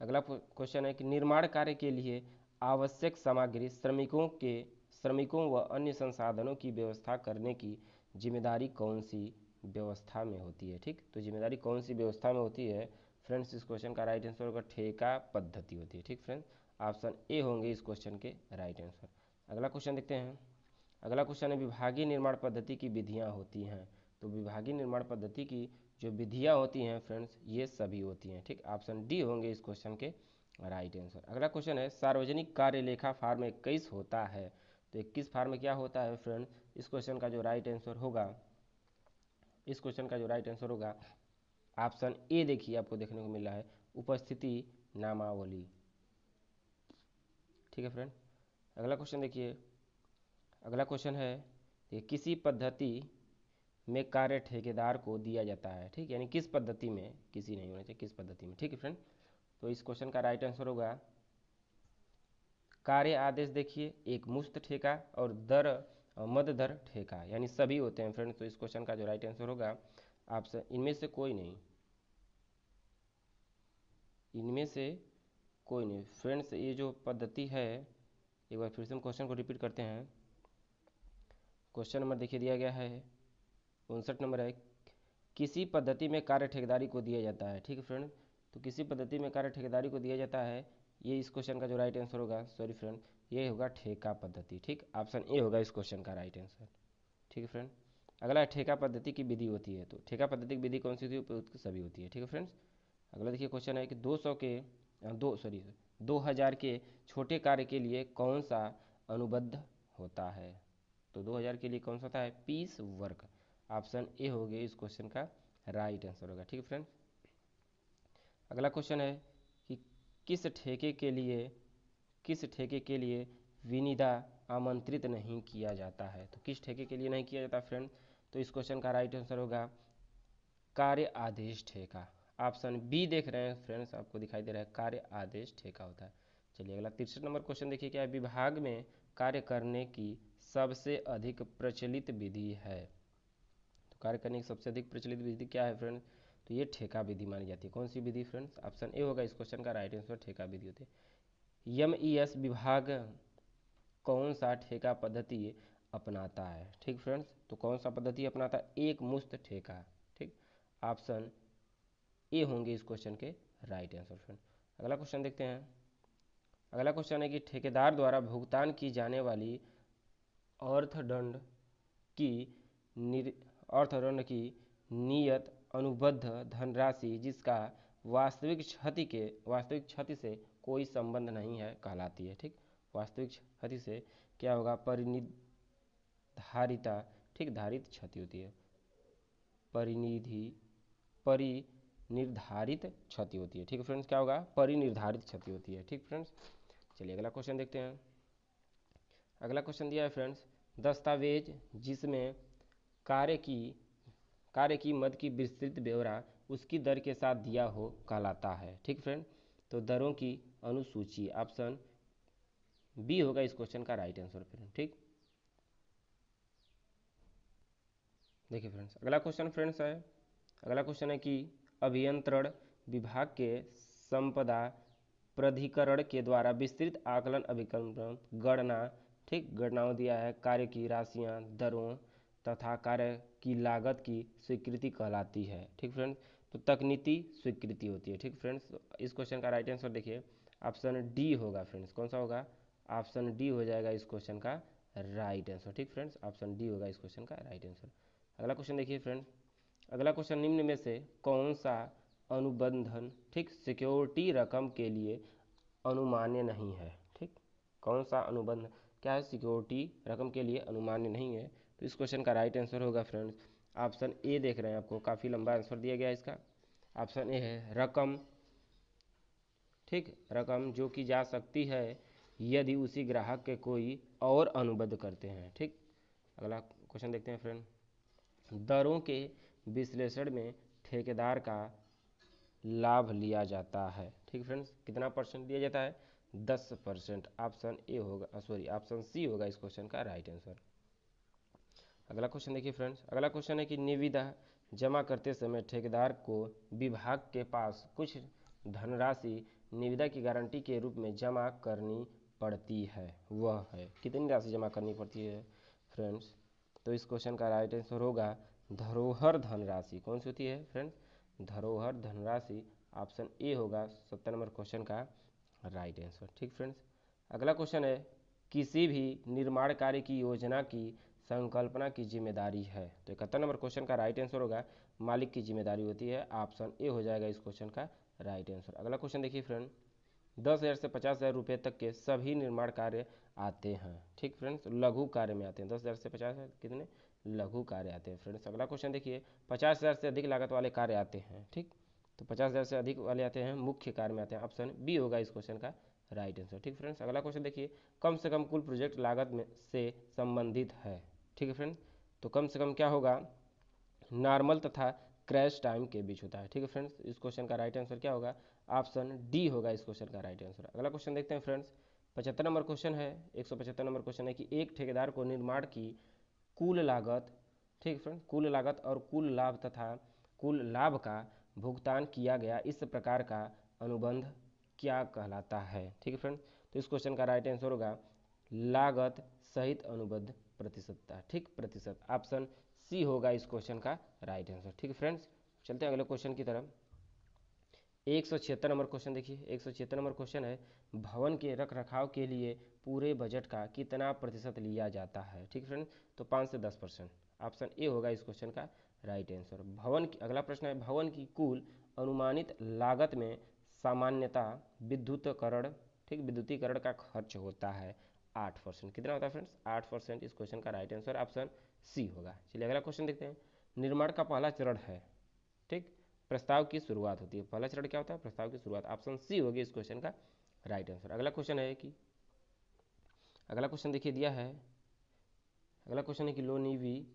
अगला क्वेश्चन है कि निर्माण कार्य के लिए आवश्यक सामग्री श्रमिकों व अन्य संसाधनों की व्यवस्था करने की जिम्मेदारी कौन सी व्यवस्था में होती है। ठीक, तो जिम्मेदारी कौन सी व्यवस्था में होती है फ्रेंड्स, इस क्वेश्चन का राइट आंसर होगा ठेका पद्धति होती है। ठीक फ्रेंड्स, ऑप्शन ए होंगे इस क्वेश्चन के राइट आंसर। अगला क्वेश्चन देखते हैं, अगला क्वेश्चन है विभागीय निर्माण पद्धति की विधियां होती हैं, तो विभागीय निर्माण पद्धति की जो विधियां होती हैं फ्रेंड्स ये सभी होती हैं। ठीक, ऑप्शन डी होंगे इस क्वेश्चन के राइट आंसर। अगला क्वेश्चन है सार्वजनिक कार्य लेखा फार्म 21 होता है, तो 21 फार्म क्या होता है फ्रेंड, इस क्वेश्चन का जो राइट आंसर होगा, इस क्वेश्चन का जो राइट आंसर होगा ऑप्शन ए देखिए आपको देखने को मिल रहा है उपस्थिति नामावली। ठीक है फ्रेंड, अगला क्वेश्चन देखिए। अगला क्वेश्चन है कि किसी पद्धति में कार्य ठेकेदार को दिया जाता है। ठीक, यानी किस पद्धति में, किसी नहीं होना चाहिए, किस पद्धति में। ठीक है फ्रेंड, तो इस क्वेश्चन का राइट आंसर होगा कार्य आदेश देखिए, एक मुश्त ठेका और दर मद दर ठेका, यानी सभी होते हैं फ्रेंड। तो इस क्वेश्चन का जो राइट आंसर होगा ऑप्शन इनमें से कोई नहीं, इनमें से कोई नहीं फ्रेंड्स। ये जो पद्धति है, एक बार फिर से हम क्वेश्चन को रिपीट करते हैं। क्वेश्चन नंबर देखिए दिया गया है 59 नंबर है, किसी पद्धति में कार्य ठेकेदारी को दिया जाता है। ठीक है फ्रेंड, तो किसी पद्धति में कार्य ठेकेदारी को दिया जाता है, ये इस क्वेश्चन का जो राइट आंसर होगा, सॉरी फ्रेंड, ये होगा ठेका पद्धति। ठीक, ऑप्शन ए होगा इस क्वेश्चन का राइट आंसर। ठीक है फ्रेंड, अगला ठेका पद्धति की विधि होती है, तो ठेका पद्धति की विधि कौन सी होती है, सभी होती है। ठीक है फ्रेंड्स, अगला देखिए क्वेश्चन है कि 2000 के छोटे कार्य के लिए कौन सा अनुबंध होता है। तो 2000 के लिए कौन सा होता है, पीस वर्क। ऑप्शन ए हो गया इस क्वेश्चन का राइट आंसर होगा। ठीक है फ्रेंड, अगला क्वेश्चन है कि किस ठेके के लिए विनिदा आमंत्रित नहीं किया जाता है। तो किस ठेके के लिए नहीं किया जाता फ्रेंड, तो इस क्वेश्चन का राइट आंसर होगा कार्य आदेश ठेका। ऑप्शन बी देख रहे हैं फ्रेंड्स, आपको दिखाई दे रहा है कार्य आदेश ठेका होता है। चलिए अगला 63 नंबर क्वेश्चन देखिए, क्या है विभाग में कार्य करने की सबसे अधिक प्रचलित विधि है। तो कार्य करने की सबसे अधिक प्रचलित विधि क्या है फ्रेंड्स, तो ये ठेका विधि मानी जाती है। कौन सी विधि फ्रेंड्स, ऑप्शन ए होगा इस क्वेश्चन का राइट आंसर, ठेका विधि होती है। एमईएस विभाग कौन सा ठेका पद्धति अपनाता है। ठीक फ्रेंड्स, तो कौन सा पद्धति अपनाता है, एक मुश्त ठेका। ठीक, ऑप्शन ए होंगे इस क्वेश्चन के राइट आंसर फ्रेंड। अगला क्वेश्चन देखते हैं। अगला क्वेश्चन है कि ठेकेदार द्वारा भुगतान की जाने वाली अर्थदंड की अर्थदंड की नियत अनुबद्ध धनराशि जिसका वास्तविक क्षति से कोई संबंध नहीं है कहलाती है। ठीक, वास्तविक क्षति से क्या होगा, परिनिर्धारिता। ठीक, धारित क्षति होती है, परिनिर्धारित क्षति होती है। ठीक है फ्रेंड्स, क्या होगा, परिनिर्धारित क्षति होती है। ठीक फ्रेंड्स, चलिए अगला क्वेश्चन देखते हैं। अगला क्वेश्चन दिया है फ्रेंड्स, दस्तावेज जिसमें कार्य की मद की विस्तृत ब्यौरा उसकी दर के साथ दिया हो कहलाता है। ठीक फ्रेंड, तो दरों की अनुसूची, ऑप्शन बी होगा इस क्वेश्चन का राइट आंसर फ्रेंड। ठीक, देखिए फ्रेंड्स अगला क्वेश्चन है कि अभियंत्रण विभाग के संपदा प्राधिकरण के द्वारा विस्तृत आकलन अभिकलन गणना, ठीक, गणनाओं दिया है, कार्य की राशियां, दरों तथा कार्य की लागत की स्वीकृति कहलाती है। ठीक फ्रेंड्स, तो तकनीकी स्वीकृति होती है। ठीक फ्रेंड्स, इस क्वेश्चन का राइट आंसर देखिए ऑप्शन डी होगा फ्रेंड्स। कौन सा होगा, ऑप्शन डी हो जाएगा इस क्वेश्चन का राइट आंसर। ठीक फ्रेंड्स, ऑप्शन डी होगा इस क्वेश्चन का राइट आंसर। अगला क्वेश्चन देखिए फ्रेंड्स, अगला क्वेश्चन निम्न में से कौन सा अनुबंधन, ठीक, सिक्योरिटी रकम के लिए अनुमान्य नहीं है। ठीक, कौन सा अनुबंध क्या है, सिक्योरिटी रकम के लिए अनुमान्य नहीं है। तो इस क्वेश्चन का राइट आंसर होगा फ्रेंड्स ऑप्शन ए देख रहे हैं, आपको काफ़ी लंबा आंसर दिया गया है इसका। ऑप्शन ए है रकम, ठीक, रकम जो की जा सकती है यदि उसी ग्राहक के कोई और अनुबंध करते हैं। ठीक, अगला क्वेश्चन देखते हैं फ्रेंड, दरों के विश्लेषण में ठेकेदार का लाभ लिया जाता है। ठीक फ्रेंड्स, कितना परसेंट दिया जाता है, 10%। ऑप्शन ए होगा, सॉरी ऑप्शन सी होगा इस क्वेश्चन का राइट आंसर। अगला क्वेश्चन देखिए फ्रेंड्स, अगला क्वेश्चन है कि निविदा जमा करते समय ठेकेदार को विभाग के पास कुछ धनराशि निविदा की गारंटी के रूप में जमा करनी पड़ती है, वह है कितनी राशि जमा करनी पड़ती है फ्रेंड्स, तो इस क्वेश्चन का राइट आंसर होगा धरोहर धनराशि। कौन सी होती है फ्रेंड्स, धरोहर धनराशि। ऑप्शन ए होगा 70 नंबर क्वेश्चन का राइट आंसर। ठीक फ्रेंड्स, अगला क्वेश्चन है किसी भी निर्माण कार्य की योजना की संकल्पना की जिम्मेदारी है। तो 71 नंबर क्वेश्चन का राइट आंसर होगा मालिक की जिम्मेदारी होती है। ऑप्शन ए हो जाएगा इस क्वेश्चन का राइट आंसर। अगला क्वेश्चन देखिए फ्रेंड, 10,000 से 50,000 रुपये तक के सभी निर्माण कार्य आते हैं। ठीक फ्रेंड्स, लघु कार्य में आते हैं। 10,000 से 50,000 कितने लघु कार्य आते हैं फ्रेंड्स। अगला क्वेश्चन देखिए, 50,000 से अधिक लागत वाले कार्य आते हैं, ठीक। तो 50,000 से अधिक वाले आते हैं, मुख्य कार्य में आते हैं। ऑप्शन बी होगा इस क्वेश्चन का राइट आंसर, ठीक फ्रेंड्स। अगला क्वेश्चन देखिए, कम से कम कुल प्रोजेक्ट लागत में से संबंधित है, ठीक है फ्रेंड्स। तो कम से कम क्या होगा, नॉर्मल तथा क्रैश टाइम के बीच होता है, ठीक है फ्रेंड्स। इस क्वेश्चन का राइट आंसर क्या होगा, ऑप्शन डी होगा इस क्वेश्चन का राइट आंसर। अगला क्वेश्चन देखते हैं फ्रेंड्स, 75 नंबर क्वेश्चन है, 175 नंबर क्वेश्चन है कि एक ठेकेदार को निर्माण की कुल लागत, ठीक फ्रेंड्स, कुल लागत और कुल लाभ तथा कुल लाभ का भुगतान किया गया इस प्रकार का अनुबंध क्या कहलाता है, ठीक है फ्रेंड्स। तो इस क्वेश्चन का राइट आंसर होगा लागत सहित अनुबंध प्रतिशतता, ठीक, प्रतिशत। ऑप्शन सी होगा इस क्वेश्चन का राइट आंसर, ठीक है फ्रेंड्स। चलते हैं अगले क्वेश्चन की तरफ। 176 नंबर क्वेश्चन देखिए, 176 नंबर क्वेश्चन है, भवन के रख रखाव के लिए पूरे बजट का कितना प्रतिशत लिया जाता है, ठीक फ्रेंड। तो 5 से 10%। ऑप्शन ए होगा इस क्वेश्चन का राइट आंसर। भवन की, अगला प्रश्न है, भवन की कुल अनुमानित लागत में सामान्यतः विद्युतीकरण, ठीक, विद्युतीकरण का खर्च होता है 8%। कितना होता है फ्रेंड्स, 8%। इस क्वेश्चन का राइट आंसर ऑप्शन सी होगा। चलिए अगला क्वेश्चन देखते हैं, निर्माण का पहला चरण है, ठीक, प्रस्ताव की शुरुआत होती है। पहला चरण क्या होता है, प्रस्ताव की शुरुआत। ऑप्शन सी होगी इस क्वेश्चन का राइट आंसर। अगला क्वेश्चन है कि, अगला क्वेश्चन देखिए दिया है, अगला क्वेश्चन है कि लोनीवी,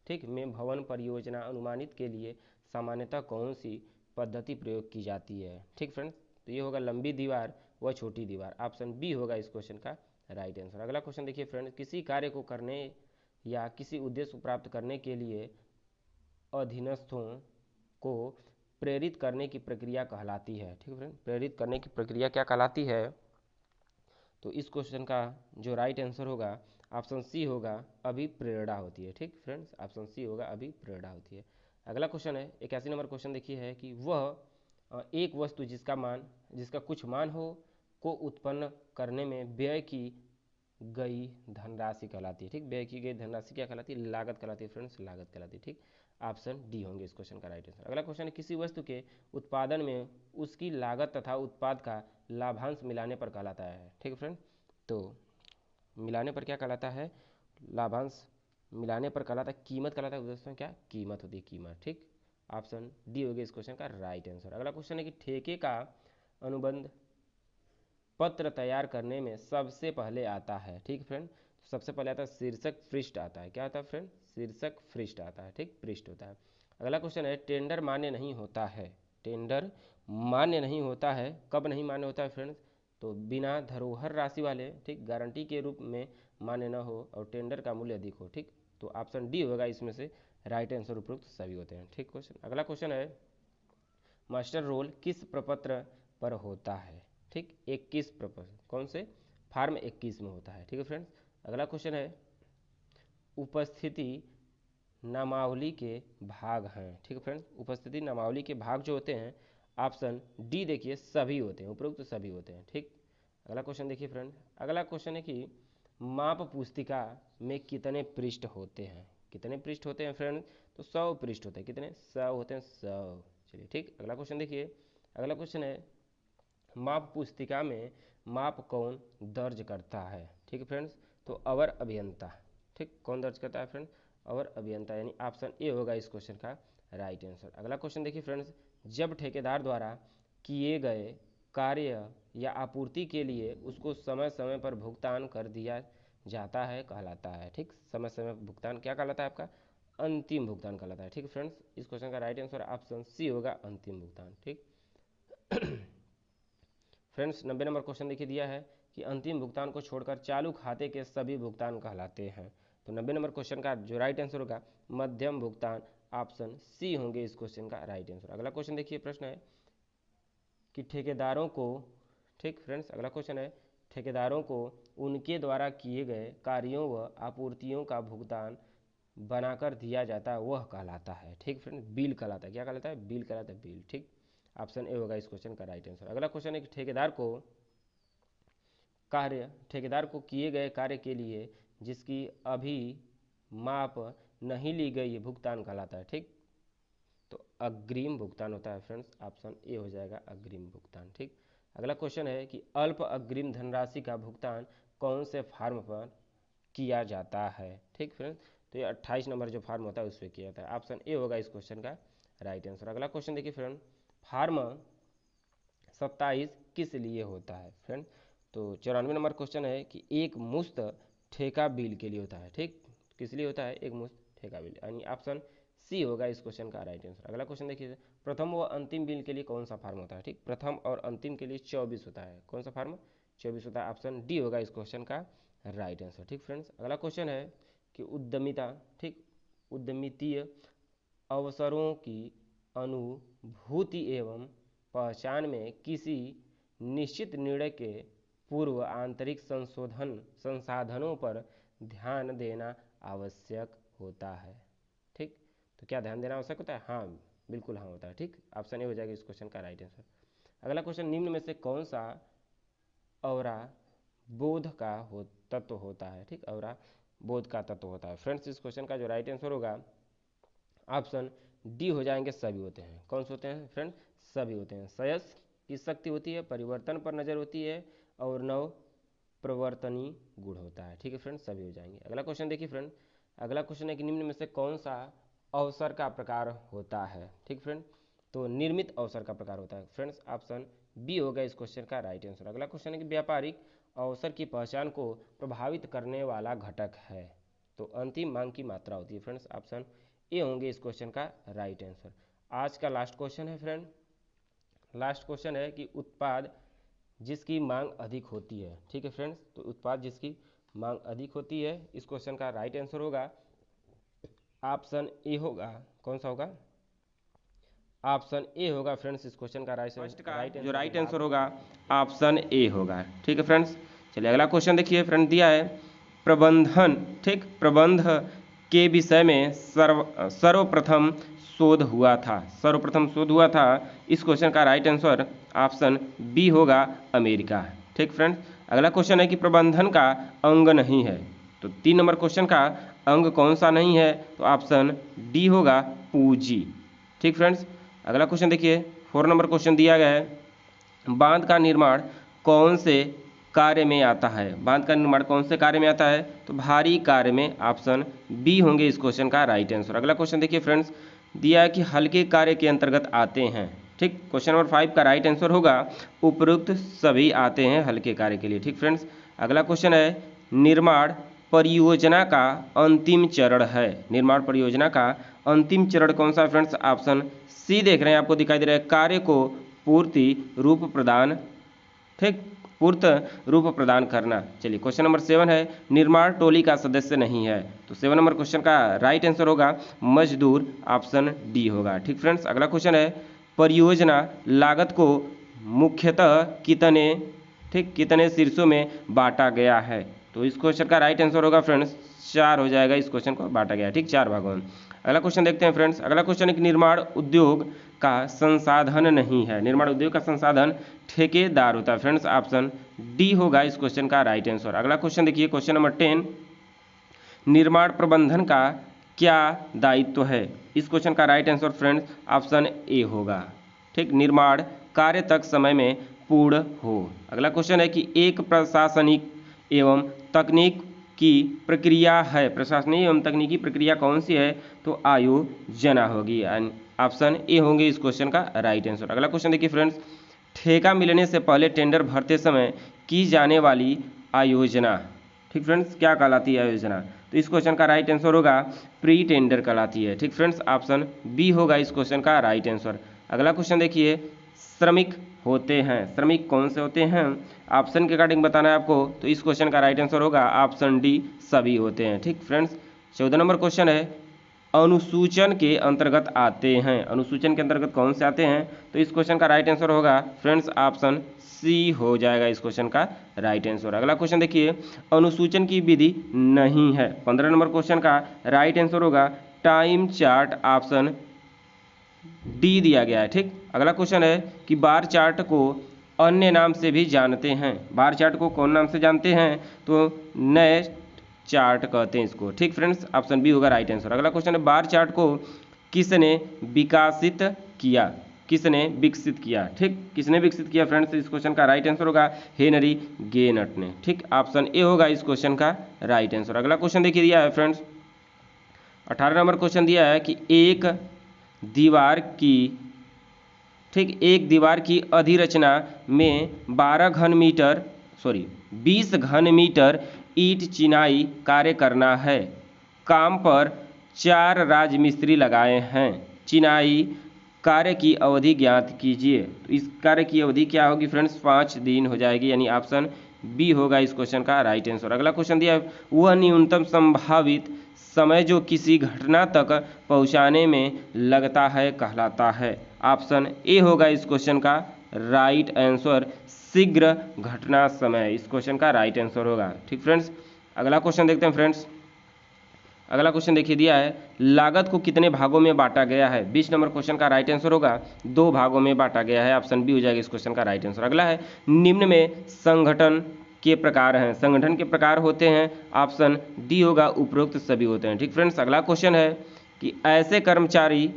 ठीक, में भवन परियोजना अनुमानित के लिए सामान्यतः कौन सी पद्धति प्रयोग की जाती है, ठीक फ्रेंड्स। तो ये होगा लंबी दीवार व छोटी दीवार। ऑप्शन बी होगा इस क्वेश्चन का राइट आंसर। अगला क्वेश्चन देखिए फ्रेंड्स, किसी कार्य को करने या किसी उद्देश्य को प्राप्त करने के लिए अधीनस्थों को प्रेरित करने की प्रक्रिया कहलाती है, ठीक है फ्रेंड। प्रेरित करने की प्रक्रिया क्या कहलाती है, तो इस क्वेश्चन का जो राइट आंसर होगा ऑप्शन सी होगा, अभिप्रेरणा होती है, ठीक फ्रेंड्स। ऑप्शन सी होगा, अभिप्रेरणा होती है। अगला क्वेश्चन है 81 नंबर क्वेश्चन देखिए, है कि वह एक वस्तु जिसका कुछ मान हो को उत्पन्न करने में व्यय की गई धनराशि कहलाती है, ठीक। व्यय की गई धनराशि क्या कहलाती है, लागत कहलाती है फ्रेंड्स, लागत कहलाती है, ठीक। ऑप्शन डी होंगे इस क्वेश्चन का राइट आंसर। अगला क्वेश्चन है, किसी वस्तु के उत्पादन में उसकी लागत तथा उत्पाद का लाभांश मिलाने पर कहलाता है, ठीक है फ्रेंड। तो मिलाने पर क्या कहलाता है, लाभांश मिलाने पर कहलाता है कीमत कहलाता है दोस्तों, क्या कीमत होती है, कीमत, ठीक। ऑप्शन डी होगी इस क्वेश्चन का राइट आंसर। अगला क्वेश्चन है कि ठेके का अनुबंध पत्र तैयार करने में सबसे पहले आता है, ठीक फ्रेंड। तो सबसे पहले आता है शीर्षक पृष्ठ आता है, क्या आता है फ्रेंड, शीर्षक पृष्ठ आता है, ठीक, पृष्ठ होता है। अगला क्वेश्चन है, टेंडर मान्य नहीं होता है, टेंडर मान्य नहीं होता है, कब नहीं मान्य होता है फ्रेंड्स, तो बिना धरोहर राशि वाले, ठीक, गारंटी के रूप में मान्य न हो और टेंडर का मूल्य अधिक हो, ठीक। तो ऑप्शन डी होगा इसमें से राइट आंसर, उपरोक्त सभी होते हैं, ठीक क्वेश्चन। अगला क्वेश्चन है, मास्टर रोल किस प्रपत्र पर होता है, ठीक, 21 प्रपत्र, कौन से, फार्म 21 में होता है, ठीक है फ्रेंड्स। अगला क्वेश्चन है, उपस्थिति नामावली के भाग हैं, ठीक है फ्रेंड्स। उपस्थिति नामावली के भाग जो होते हैं, ऑप्शन डी देखिए सभी होते हैं, उपरोक्त तो सभी होते हैं, ठीक। अगला क्वेश्चन देखिए फ्रेंड, अगला क्वेश्चन है कि माप पुस्तिका में कितने पृष्ठ होते हैं, कितने पृष्ठ होते हैं फ्रेंड, तो 100 पृष्ठ होते हैं, कितने, 100 होते हैं, 100। चलिए ठीक, अगला क्वेश्चन देखिए, अगला क्वेश्चन है, माप पुस्तिका में माप कौन दर्ज करता है, ठीक है फ्रेंड्स। तो अवर अभियंता, ठीक, कौन दर्ज करता है फ्रेंड, अवर अभियंता, यानी ऑप्शन ए होगा इस क्वेश्चन का राइट आंसर। अगला क्वेश्चन देखिए फ्रेंड्स, जब ठेकेदार द्वारा किए गए कार्य या आपूर्ति के लिए उसको समय समय पर भुगतान कर दिया जाता है कहलाता है, ठीक। समय समय पर भुगतान क्या कहलाता है आपका, अंतिम भुगतान कहलाता है, ठीक फ्रेंड्स। इस क्वेश्चन का राइट आंसर ऑप्शन सी होगा, अंतिम भुगतान, ठीक। फ्रेंड्स 90 नंबर क्वेश्चन देखिए दिया है कि अंतिम भुगतान को छोड़कर चालू खाते के सभी भुगतान कहलाते हैं। तो 90 नंबर क्वेश्चन का जो राइट आंसर होगा मध्यम भुगतान, ऑप्शन सी होंगे इस क्वेश्चन का राइट आंसर। अगला क्वेश्चन देखिए, प्रश्न है कि ठेकेदारों को, ठीक फ्रेंड्स, अगला क्वेश्चन है, ठेकेदारों को उनके द्वारा किए गए कार्यों व आपूर्तियों का भुगतान बनाकर दिया जाता है वह कहलाता है, ठीक फ्रेंड, बिल कहलाता है, क्या कहलाता है, बिल कहलाता है, बिल, ठीक। ऑप्शन ए होगा इस क्वेश्चन का राइट आंसर। अगला क्वेश्चन है कि ठेकेदार को किए गए कार्य के लिए जिसकी अभी माप नहीं ली गई भुगतान कहलाता है, ठीक। तो अग्रिम भुगतान होता है फ्रेंड्स, ऑप्शन ए हो जाएगा अग्रिम भुगतान, ठीक। अगला क्वेश्चन है कि अल्प अग्रिम धनराशि का भुगतान कौन से फॉर्म पर किया जाता है, ठीक फ्रेंड्स। तो ये 28 नंबर जो फार्म होता है उस पर किया जाता है। ऑप्शन ए होगा इस क्वेश्चन का राइट आंसर। अगला क्वेश्चन देखिए फ्रेंड, फार्म 27 किस लिए होता है फ्रेंड? तो 94 नंबर क्वेश्चन है कि एक मुश्त ठेका बिल के लिए होता है। ठीक, किस लिए होता है? एक मुश्त ठेका बिल, यानी ऑप्शन सी होगा इस क्वेश्चन का राइट आंसर। अगला क्वेश्चन देखिए, प्रथम व अंतिम बिल के लिए कौन सा फार्म होता है? ठीक, प्रथम और अंतिम के लिए 24 होता है। कौन सा फार्म? 24 होता है। ऑप्शन डी होगा इस क्वेश्चन का राइट आंसर। ठीक फ्रेंड्स, अगला क्वेश्चन है कि उद्यमिता, ठीक, उद्यमितीय अवसरों की अनुभूति एवं पहचान में किसी निश्चित निर्णय के पूर्व आंतरिक संसाधनों पर ध्यान देना आवश्यक होता है। ठीक, तो क्या ध्यान देना आवश्यक होता है? हाँ, बिल्कुल हाँ होता है। ठीक, ऑप्शन ए हो जाएगा इस क्वेश्चन का राइट आंसर। अगला क्वेश्चन, निम्न में से कौन सा अवरा बोध का तत्व होता है? ठीक, अवरा बोध का तत्व होता है। फ्रेंड्स, इस क्वेश्चन का जो राइट आंसर होगा ऑप्शन डी हो जाएंगे, सभी होते हैं। कौन से होते हैं फ्रेंड? सभी होते हैं। सयस की शक्ति होती है, परिवर्तन पर नजर होती है और नव प्रवर्तनीय गुण होता है। ठीक है फ्रेंड, सभी हो जाएंगे। अगला क्वेश्चन देखिए फ्रेंड, अगला क्वेश्चन है कि निम्न में से कौन सा अवसर का प्रकार होता है? ठीक फ्रेंड, तो निर्मित अवसर का प्रकार होता है। फ्रेंड्स, ऑप्शन बी होगा इस क्वेश्चन का राइट आंसर। अगला क्वेश्चन है कि व्यापारिक अवसर की पहचान को प्रभावित करने वाला घटक है, तो अंतिम मांग की मात्रा होती है। फ्रेंड्स, ऑप्शन ए होंगे इस क्वेश्चन का राइट आंसर। आज का लास्ट क्वेश्चन है फ्रेंड, लास्ट क्वेश्चन है कि उत्पाद जिसकी मांग अधिक होती है। ठीक है फ्रेंड्स, तो उत्पाद जिसकी मांग अधिक होती है, इस क्वेश्चन का राइट आंसर होगा ऑप्शन ए होगा। कौन सा होगा? ऑप्शन ए होगा फ्रेंड्स इस क्वेश्चन का राइट आंसर। जो राइट आंसर होगा ऑप्शन ए होगा। ठीक है फ्रेंड्स, चलिए अगला क्वेश्चन देखिए फ्रेंड, दिया है प्रबंधन, ठीक, प्रबंध के विषय में सर्वप्रथम शोध हुआ था। सर्वप्रथम शोध हुआ था, इस क्वेश्चन का राइट आंसर ऑप्शन बी होगा, अमेरिका। ठीक फ्रेंड्स, अगला क्वेश्चन है कि प्रबंधन का अंग नहीं है, तो 3 नंबर क्वेश्चन का अंग कौन सा नहीं है? तो ऑप्शन डी होगा, पूंजी। ठीक फ्रेंड्स, अगला क्वेश्चन देखिए, 4 नंबर क्वेश्चन दिया गया है, बांध का निर्माण कौन से कार्य में आता है? बांध का निर्माण कौन से कार्य में आता है? तो भारी कार्य में। ऑप्शन बी होंगे इस क्वेश्चन का राइट आंसर। अगला क्वेश्चन देखिए फ्रेंड्स, दिया है कि हल्के कार्य के अंतर्गत आते हैं। ठीक, क्वेश्चन नंबर 5 का राइट आंसर होगा उपरोक्त सभी आते हैं हल्के कार्य के लिए। ठीक फ्रेंड्स, अगला क्वेश्चन है निर्माण परियोजना का अंतिम चरण है। निर्माण परियोजना का अंतिम चरण कौन सा है फ्रेंड्स? ऑप्शन सी देख रहे हैं, आपको दिखाई दे रहा है, कार्य को पूर्ति रूप प्रदान, ठीक, पूर्त रूप प्रदान करना। चलिए क्वेश्चन नंबर 7 है, निर्माण टोली का सदस्य नहीं है, तो 7 नंबर क्वेश्चन का राइट आंसर होगा मजदूर। ऑप्शन डी होगा। ठीक फ्रेंड्स, अगला क्वेश्चन है परियोजना लागत को मुख्यतः कितने, ठीक, कितने शीर्षों में बांटा गया है? तो इस क्वेश्चन का राइट आंसर होगा फ्रेंड्स 4 हो जाएगा, इस क्वेश्चन को बांटा गया है। ठीक, 4 भागों में। अगला क्वेश्चन देखते हैं फ्रेंड्स, अगला क्वेश्चन है कि निर्माण उद्योग का संसाधन नहीं है। निर्माण उद्योग का संसाधन ठेकेदार होता है। फ्रेंड्स, ऑप्शन डी होगा इस क्वेश्चन का राइट आंसर। अगला क्वेश्चन देखिए, क्वेश्चन नंबर 10, निर्माण प्रबंधन का क्या दायित्व है? इस क्वेश्चन का right answer friends option A होगा। ठीक, निर्माण कार्य तक समय में पूर्ण हो। अगला क्वेश्चन है कि एक प्रशासनिक एवं तकनीक की प्रक्रिया है, प्रशासनिक एवं तकनीकी प्रक्रिया कौन सी है? तो आयोजना होगी। ऑप्शन ए होंगे इस क्वेश्चन का राइट आंसर। अगला क्वेश्चन देखिए फ्रेंड्स, ठेका मिलने से पहले टेंडर भरते समय की जाने वाली आयोजना, ठीक फ्रेंड्स, क्या कहलाती है आयोजना? तो इस क्वेश्चन का राइट आंसर होगा प्री टेंडर कहलाती है। ठीक फ्रेंड्स, ऑप्शन बी होगा इस क्वेश्चन का राइट आंसर। अगला क्वेश्चन देखिए, श्रमिक होते हैं, श्रमिक कौन से होते हैं? ऑप्शन के अकॉर्डिंग बताना है आपको, तो इस क्वेश्चन का राइट आंसर होगा ऑप्शन डी, सभी होते हैं। ठीक फ्रेंड्स, 14 नंबर क्वेश्चन है, अनुसूचन के अंतर्गत आते हैं। अनुसूचन के अंतर्गत कौन से आते हैं? तो इस क्वेश्चन का राइट आंसर होगा फ्रेंड्स ऑप्शन सी हो जाएगा इस क्वेश्चन का राइट आंसर। अगला क्वेश्चन देखिए, अनुसूचन की विधि नहीं है। 15 नंबर क्वेश्चन का राइट आंसर होगा टाइम चार्ट, ऑप्शन डी दिया गया है। ठीक, अगला क्वेश्चन है कि बार चार्ट को अन्य नाम से भी जानते हैं। बार चार्ट को कौन नाम से जानते हैं? तो नए चार्ट कहते हैं इसको। ठीक फ्रेंड्स, ऑप्शन बी होगा राइट आंसर। अगला क्वेश्चन है, बार चार्ट को किसने विकसित किया? किसने विकसित किया? ठीक, किसने विकसित किया फ्रेंड्स? इस क्वेश्चन का राइट आंसर होगा हेनरी गेनट ने। ठीक, ऑप्शन ए होगा इस क्वेश्चन का राइट आंसर। अगला क्वेश्चन देखिए दिया है फ्रेंड्स, 18 नंबर क्वेश्चन दिया है कि एक दीवार की अधिरचना में 20 घन मीटर ईंट चिनाई कार्य करना है। काम पर 4 राजमिस्त्री लगाए हैं। चिनाई कार्य की अवधि ज्ञात कीजिए। तो इस कार्य की अवधि क्या होगी फ्रेंड्स? 5 दिन हो जाएगी, यानी ऑप्शन बी होगा इस क्वेश्चन का राइट आंसर। अगला क्वेश्चन दिया है, वह न्यूनतम संभावित समय जो किसी घटना तक पहुंचाने में लगता है कहलाता है। ऑप्शन ए होगा इस क्वेश्चन का राइट आंसर, शीघ्र घटना समय इस क्वेश्चन का राइट आंसर होगा। ठीक फ्रेंड्स, अगला क्वेश्चन देखते हैं फ्रेंड्स। अगला क्वेश्चन देखिए, दिया है लागत को कितने भागों में बांटा गया है? 20 नंबर क्वेश्चन का राइट आंसर होगा 2 भागों में बांटा गया है। ऑप्शन बी हो जाएगा इस क्वेश्चन का राइट आंसर। अगला है, निम्न में संगठन के प्रकार हैं। संगठन के प्रकार होते हैं, ऑप्शन डी होगा उपरोक्त सभी होते हैं। ठीक फ्रेंड्स, अगला क्वेश्चन है कि ऐसे कर्मचारी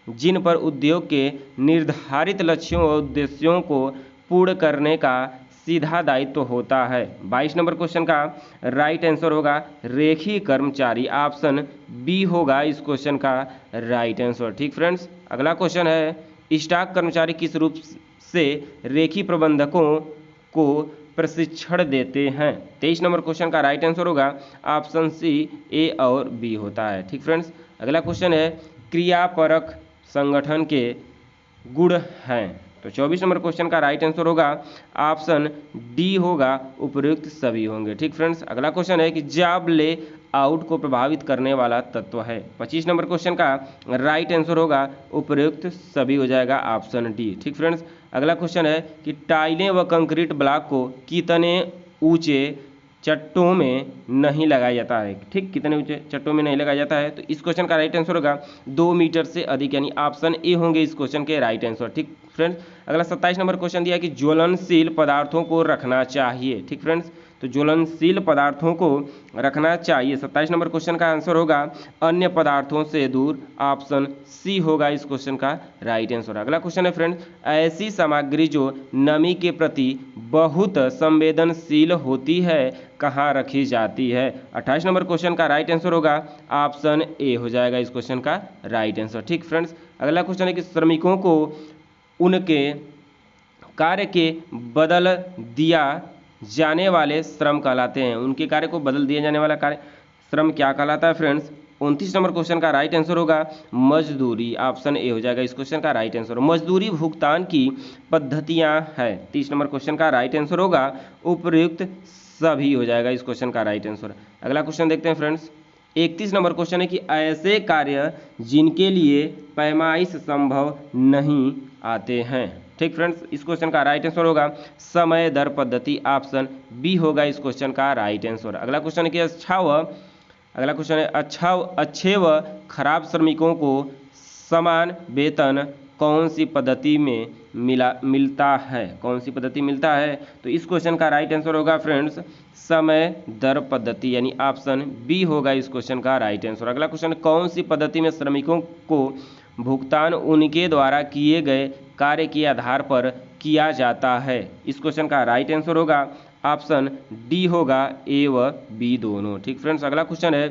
जिन पर उद्योग के निर्धारित लक्ष्यों और उद्देश्यों को पूर्ण करने का सीधा दायित्व होता है। 22 नंबर क्वेश्चन का राइट आंसर होगा रेखीय कर्मचारी। ऑप्शन बी होगा इस क्वेश्चन का राइट आंसर। ठीक फ्रेंड्स, अगला क्वेश्चन है, स्टॉक कर्मचारी किस रूप से रेखीय प्रबंधकों को प्रशिक्षण देते हैं? 23 नंबर क्वेश्चन का राइट आंसर होगा ऑप्शन सी, ए और बी होता है। ठीक फ्रेंड्स, अगला क्वेश्चन है, क्रियापरक संगठन के गुण हैं। तो 24 नंबर क्वेश्चन का राइट आंसर होगा ऑप्शन डी होगा उपयुक्त सभी होंगे। ठीक फ्रेंड्स, अगला क्वेश्चन है कि जॉब ले आउट को प्रभावित करने वाला तत्व है। 25 नंबर क्वेश्चन का राइट आंसर होगा उपयुक्त सभी हो जाएगा ऑप्शन डी। ठीक फ्रेंड्स, अगला क्वेश्चन है कि टाइलें व कंक्रीट ब्लॉक को कितने ऊंचे चट्टों में नहीं लगाया जाता है? ठीक, कितने ऊंचे चट्टों में नहीं लगाया जाता है? तो इस क्वेश्चन का राइट आंसर होगा 2 मीटर से अधिक, यानी ऑप्शन ए होंगे इस क्वेश्चन के राइट आंसर। ठीक फ्रेंड्स, अगला 27 नंबर क्वेश्चन दिया कि ज्वलनशील पदार्थों को रखना चाहिए। ठीक फ्रेंड्स, तो ज्वलनशील पदार्थों को रखना चाहिए। 27 नंबर क्वेश्चन का आंसर होगा अन्य पदार्थों से दूर। ऑप्शन सी होगा इस क्वेश्चन का राइट आंसर। अगला क्वेश्चन है फ्रेंड्स, ऐसी सामग्री जो नमी के प्रति बहुत संवेदनशील होती है कहाँ रखी जाती है? 28 नंबर क्वेश्चन का राइट आंसर होगा ऑप्शन ए हो जाएगा इस क्वेश्चन का राइट आंसर। ठीक फ्रेंड्स, अगला क्वेश्चन है कि श्रमिकों को उनके कार्य के बदल दिया जाने वाले श्रम कहलाते हैं। उनके कार्य को बदल दिया जाने वाला कार्य श्रम क्या कहलाता है फ्रेंड्स? 29 नंबर क्वेश्चन का राइट आंसर होगा मजदूरी। ऑप्शन ए हो जाएगा इस क्वेश्चन का राइट आंसर। मजदूरी भुगतान की पद्धतियां है। 30 नंबर क्वेश्चन का राइट आंसर होगा उपयुक्त सभी हो जाएगा इस क्वेश्चन का राइट आंसर। अगला क्वेश्चन देखते हैं फ्रेंड्स। 31 नंबर क्वेश्चन है कि ऐसे कार्य जिनके लिए पैमाइश संभव नहीं आते हैं। ठीक फ्रेंड्स, इस क्वेश्चन का राइट आंसर होगा समय दर पद्धति। ऑप्शन बी होगा इस क्वेश्चन का राइट आंसर। अगला क्वेश्चन है कि अच्छे व खराब श्रमिकों को समान वेतन कौन सी पद्धति में मिलता है? कौन सी पद्धति मिलता है? तो इस क्वेश्चन का राइट आंसर होगा फ्रेंड्स समय दर पद्धति, यानी ऑप्शन बी होगा इस क्वेश्चन का राइट आंसर। अगला क्वेश्चन, कौन सी पद्धति में श्रमिकों को भुगतान उनके द्वारा किए गए कार्य के आधार पर किया जाता है? इस क्वेश्चन का राइट आंसर होगा ऑप्शन डी होगा ए व बी दोनों। ठीक फ्रेंड्स, अगला क्वेश्चन है,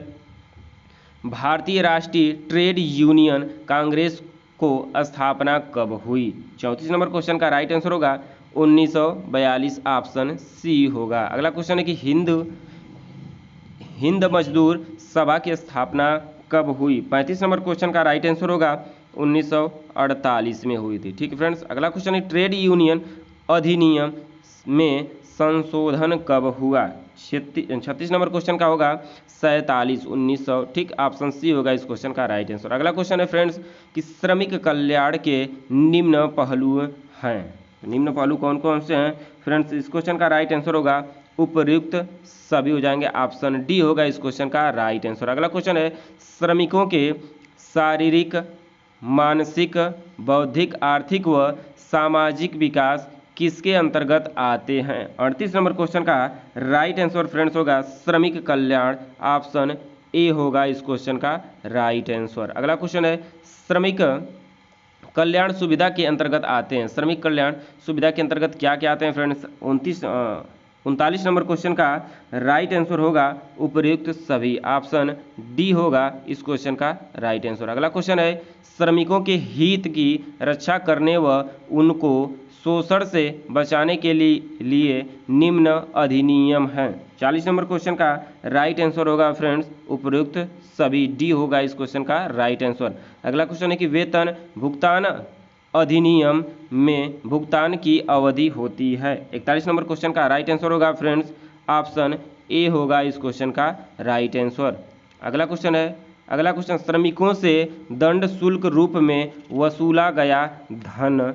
भारतीय राष्ट्रीय ट्रेड यूनियन कांग्रेस को स्थापना कब हुई? 34 नंबर क्वेश्चन का राइट आंसर होगा 1942। ऑप्शन सी होगा। अगला क्वेश्चन है कि हिंद मजदूर सभा की स्थापना कब हुई? 35 नंबर क्वेश्चन का राइट आंसर होगा 1948 में हुई थी। ठीक है फ्रेंड्स, अगला क्वेश्चन है ट्रेड यूनियन अधिनियम में संशोधन कब हुआ? 36 नंबर क्वेश्चन का होगा 47 1900। ठीक, ऑप्शन सी होगा इस क्वेश्चन का राइट आंसर। अगला क्वेश्चन है फ्रेंड्स कि श्रमिक कल्याण के निम्न पहलू हैं। निम्न पहलू कौन कौन से हैं फ्रेंड्स? इस क्वेश्चन का राइट आंसर होगा उपयुक्त सभी हो जाएंगे। ऑप्शन डी होगा इस क्वेश्चन का राइट आंसर। अगला क्वेश्चन है श्रमिकों के शारीरिक, मानसिक, बौद्धिक, आर्थिक व सामाजिक विकास किसके अंतर्गत आते हैं? 38 नंबर क्वेश्चन का राइट आंसर फ्रेंड्स होगा श्रमिक कल्याण। ऑप्शन ए होगा इस क्वेश्चन का राइट आंसर। अगला क्वेश्चन है श्रमिक कल्याण सुविधा के अंतर्गत आते हैं। श्रमिक कल्याण सुविधा के अंतर्गत क्या क्या आते हैं फ्रेंड्स? 39 नंबर क्वेश्चन का राइट आंसर होगा उपर्युक्त सभी, ऑप्शन डी होगा इस क्वेश्चन का राइट आंसर। अगला क्वेश्चन है श्रमिकों के हित की रक्षा करने व उनको शोषण से बचाने के लिए निम्न अधिनियम हैं। 40 नंबर क्वेश्चन का राइट आंसर होगा फ्रेंड्स उपर्युक्त सभी, डी होगा इस क्वेश्चन का राइट आंसर। अगला क्वेश्चन है कि वेतन भुगतान अधिनियम में भुगतान की अवधि होती है। 41 नंबर क्वेश्चन का राइट आंसर होगा फ्रेंड्स ऑप्शन ए होगा इस क्वेश्चन का राइट आंसर। अगला क्वेश्चन श्रमिकों से दंड शुल्क रूप में वसूला गया धन,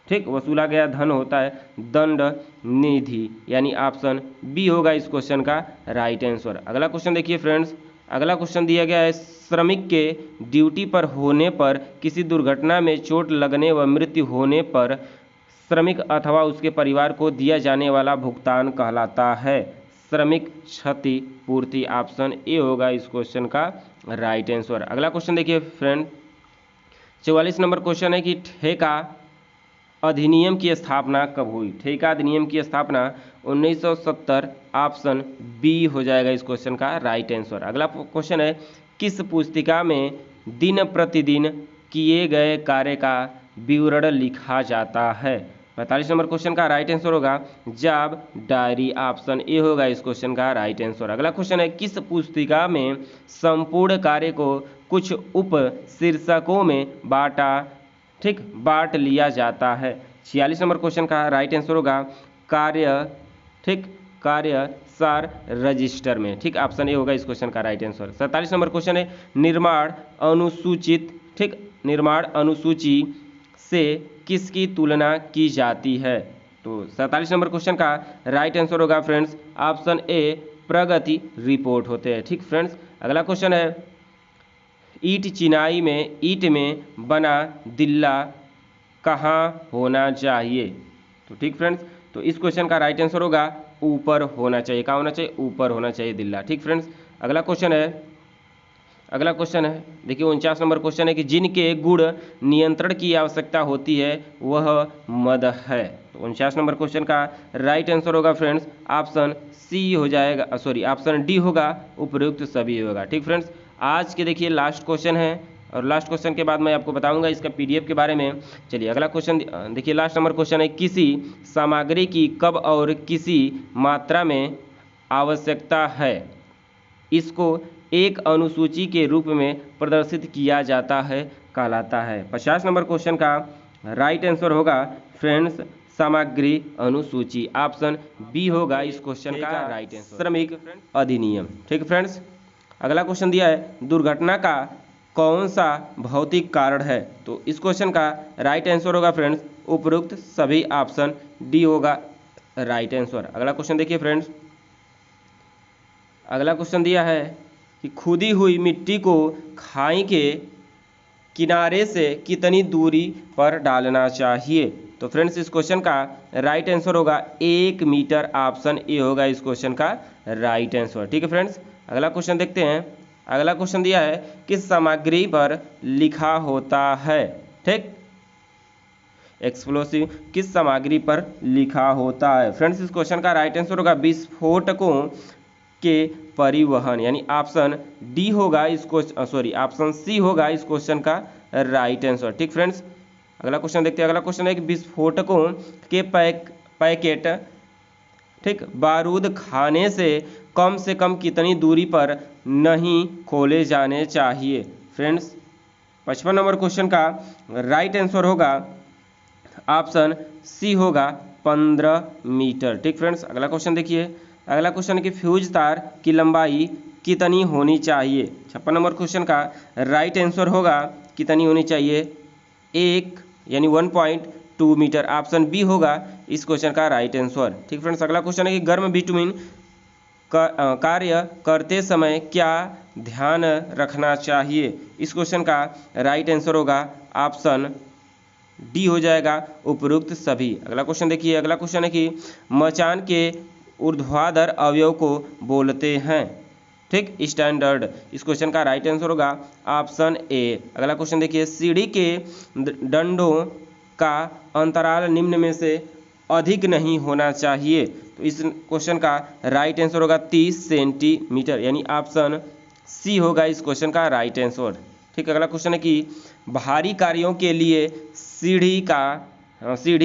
ठीक, वसूला गया धन होता है दंड निधि, यानी ऑप्शन बी होगा इस क्वेश्चन का राइट आंसर। अगला क्वेश्चन देखिए फ्रेंड्स, अगला क्वेश्चन दिया गया है श्रमिक के ड्यूटी पर होने पर किसी दुर्घटना में चोट लगने व मृत्यु होने पर श्रमिक अथवा उसके परिवार को दिया जाने वाला भुगतान कहलाता है श्रमिक क्षति पूर्ति, ऑप्शन ए होगा इस क्वेश्चन का राइट आंसर। अगला क्वेश्चन देखिए फ्रेंड, 44 नंबर क्वेश्चन है कि ठेका अधिनियम की स्थापना कब हुई। ठेका अधिनियम की स्थापना 1970, ऑप्शन बी हो जाएगा इस क्वेश्चन का राइट आंसर। अगला क्वेश्चन है किस पुस्तिका में दिन प्रतिदिन किए गए कार्य का विवरण लिखा जाता है। 45 नंबर क्वेश्चन का राइट आंसर होगा जॉब डायरी, ऑप्शन ए होगा इस क्वेश्चन का राइट आंसर। अगला क्वेश्चन है किस पुस्तिका में संपूर्ण कार्य को कुछ उप शीर्षकों में बांट लिया जाता है। 46 नंबर क्वेश्चन का राइट आंसर होगा कार्य सार रजिस्टर में, ठीक, ऑप्शन ए होगा इस क्वेश्चन का राइट आंसर। 47 नंबर क्वेश्चन है निर्माण अनुसूची से किसकी तुलना की जाती है। तो 47 नंबर क्वेश्चन का राइट आंसर होगा friends option A Pragati report होते हैं, ठीक फ्रेंड्स। अगला क्वेश्चन है ईंट में बना दिल्ला कहाँ होना चाहिए। तो ठीक फ्रेंड्स, तो इस क्वेश्चन का राइट आंसर होगा ऊपर होना चाहिए। कहाँ होना चाहिए, ऊपर होना चाहिए दिल्ला, ठीक फ्रेंड्स। अगला क्वेश्चन है देखिए 49 नंबर क्वेश्चन है कि जिनके गुण नियंत्रण की आवश्यकता होती है वह मद है। तो 49 नंबर क्वेश्चन का राइट आंसर होगा फ्रेंड्स ऑप्शन सी हो जाएगा, ऑप्शन डी होगा उपर्युक्त सभी होगा, ठीक फ्रेंड्स। आज के देखिए लास्ट क्वेश्चन है और लास्ट क्वेश्चन के बाद मैं आपको बताऊंगा इसका पीडीएफ के बारे में। चलिए अगला क्वेश्चन देखिए, लास्ट नंबर क्वेश्चन है किसी सामग्री की कब और किसी मात्रा में आवश्यकता है, इसको एक अनुसूची के रूप में प्रदर्शित किया जाता है कहलाता है। 50 नंबर क्वेश्चन का राइट आंसर होगा फ्रेंड्स सामग्री अनुसूची, ऑप्शन बी होगा इस क्वेश्चन का राइट आंसर श्रमिक अधिनियम, ठीक फ्रेंड्स। अगला क्वेश्चन दिया है दुर्घटना का कौन सा भौतिक कारण है। तो इस क्वेश्चन का राइट आंसर होगा फ्रेंड्स उपरोक्त सभी, ऑप्शन डी होगा राइट आंसर। अगला क्वेश्चन देखिए फ्रेंड्स, अगला क्वेश्चन दिया है कि खुदी हुई मिट्टी को खाई के किनारे से कितनी दूरी पर डालना चाहिए। तो फ्रेंड्स इस क्वेश्चन का राइट आंसर होगा 1 मीटर, ऑप्शन ए होगा इस क्वेश्चन का राइट आंसर, ठीक है फ्रेंड्स। अगला क्वेश्चन देखते हैं, अगला क्वेश्चन दिया है किस सामग्री पर लिखा होता है, ठीक, एक्सप्लोसिव किस सामग्री पर लिखा होता है। फ्रेंड्स इस क्वेश्चन का राइट आंसर होगा विस्फोटकों के परिवहन, यानी ऑप्शन डी होगा इस क्वेश्चन ऑप्शन सी होगा इस क्वेश्चन का राइट आंसर, ठीक फ्रेंड्स। अगला क्वेश्चन देखते हैं, अगला क्वेश्चन है कि विस्फोटकों के पैकेट, ठीक, बारूद खाने से कम कितनी दूरी पर नहीं खोले जाने चाहिए। फ्रेंड्स 55 नंबर क्वेश्चन का राइट आंसर होगा ऑप्शन सी होगा 15 मीटर, ठीक फ्रेंड्स। अगला क्वेश्चन देखिए, अगला क्वेश्चन है कि फ्यूज तार की लंबाई कितनी होनी चाहिए। 56 नंबर क्वेश्चन का राइट आंसर होगा कितनी होनी चाहिए, 1 यानी 1.2 मीटर, ऑप्शन बी होगा इस क्वेश्चन का राइट आंसर, ठीक फ्रेंड्स। अगला क्वेश्चन है कि गर्म बिटुमिन कार्य करते समय क्या ध्यान रखना चाहिए। इस क्वेश्चन का राइट आंसर होगा ऑप्शन डी हो जाएगा उपरोक्त सभी। अगला क्वेश्चन देखिए, अगला क्वेश्चन है कि मचान के ऊर्ध्वाधर अवयव को बोलते हैं, ठीक, स्टैंडर्ड। इस क्वेश्चन का राइट आंसर होगा ऑप्शन ए। अगला क्वेश्चन देखिए, सीढ़ी के डंडों का अंतराल निम्न में से अधिक नहीं होना चाहिए। तो इस क्वेश्चन का राइट आंसर होगा 30 सेंटीमीटर, यानी ऑप्शन सी होगा इस क्वेश्चन का राइट आंसर। ठीक, अगला क्वेश्चन है कि भारी कार्यों के लिए सीढ़ी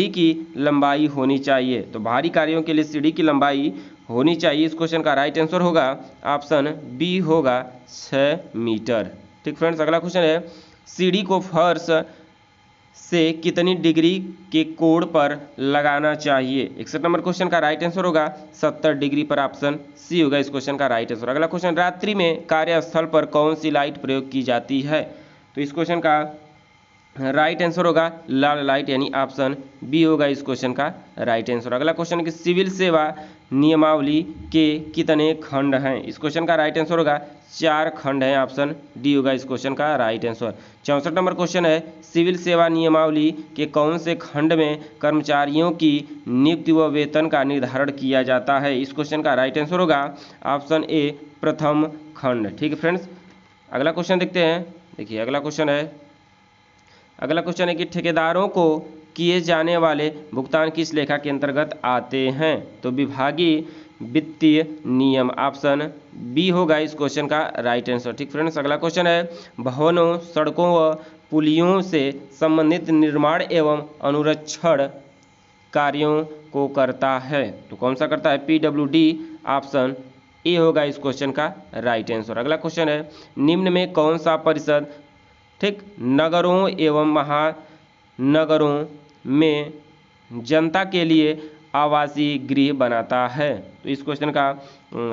की लंबाई होनी चाहिए। तो भारी कार्यों के लिए सीढ़ी की लंबाई होनी चाहिए, इस क्वेश्चन का राइट आंसर होगा ऑप्शन बी होगा 6 मीटर। ठीक फ्रेंड्स, अगला क्वेश्चन है सीढ़ी को फर्श से कितनी डिग्री के कोण पर लगाना चाहिए। 61 नंबर क्वेश्चन का राइट आंसर होगा 70 डिग्री पर, ऑप्शन सी होगा इस क्वेश्चन का राइट आंसर। अगला क्वेश्चन, रात्रि में कार्यस्थल पर कौन सी लाइट प्रयोग की जाती है। तो इस क्वेश्चन का राइट आंसर होगा लाल लाइट, यानी ऑप्शन बी होगा इस क्वेश्चन का राइट आंसर। अगला क्वेश्चन कि सिविल सेवा नियमावली के कितने खंड हैं। इस क्वेश्चन का राइट आंसर होगा 4 खंड हैं, ऑप्शन डी होगा इस क्वेश्चन का राइट आंसर। 64 नंबर क्वेश्चन है सिविल सेवा नियमावली के कौन से खंड में कर्मचारियों की नियुक्ति व वेतन का निर्धारण किया जाता है। इस क्वेश्चन का राइट आंसर होगा ऑप्शन ए प्रथम खंड। ठीक है फ्रेंड्स, अगला क्वेश्चन देखते हैं। देखिए अगला क्वेश्चन है कि ठेकेदारों को किए जाने वाले भुगतान किस लेखा के अंतर्गत आते हैं। तो विभागीय वित्तीय नियम, ऑप्शन बी होगा इस क्वेश्चन का राइट आंसर। ठीक फ्रेंड्स, अगला क्वेश्चन है भवनों, सड़कों व पुलियों से संबंधित निर्माण एवं अनुरक्षण कार्यों को करता है। तो कौन सा करता है, पीडब्ल्यूडी, ऑप्शन ए होगा इस क्वेश्चन का राइट आंसर। अगला क्वेश्चन है निम्न में कौन सा परिषद ठीक नगरों एवं महानगरों में जनता के लिए आवासीय गृह बनाता है। तो इस क्वेश्चन का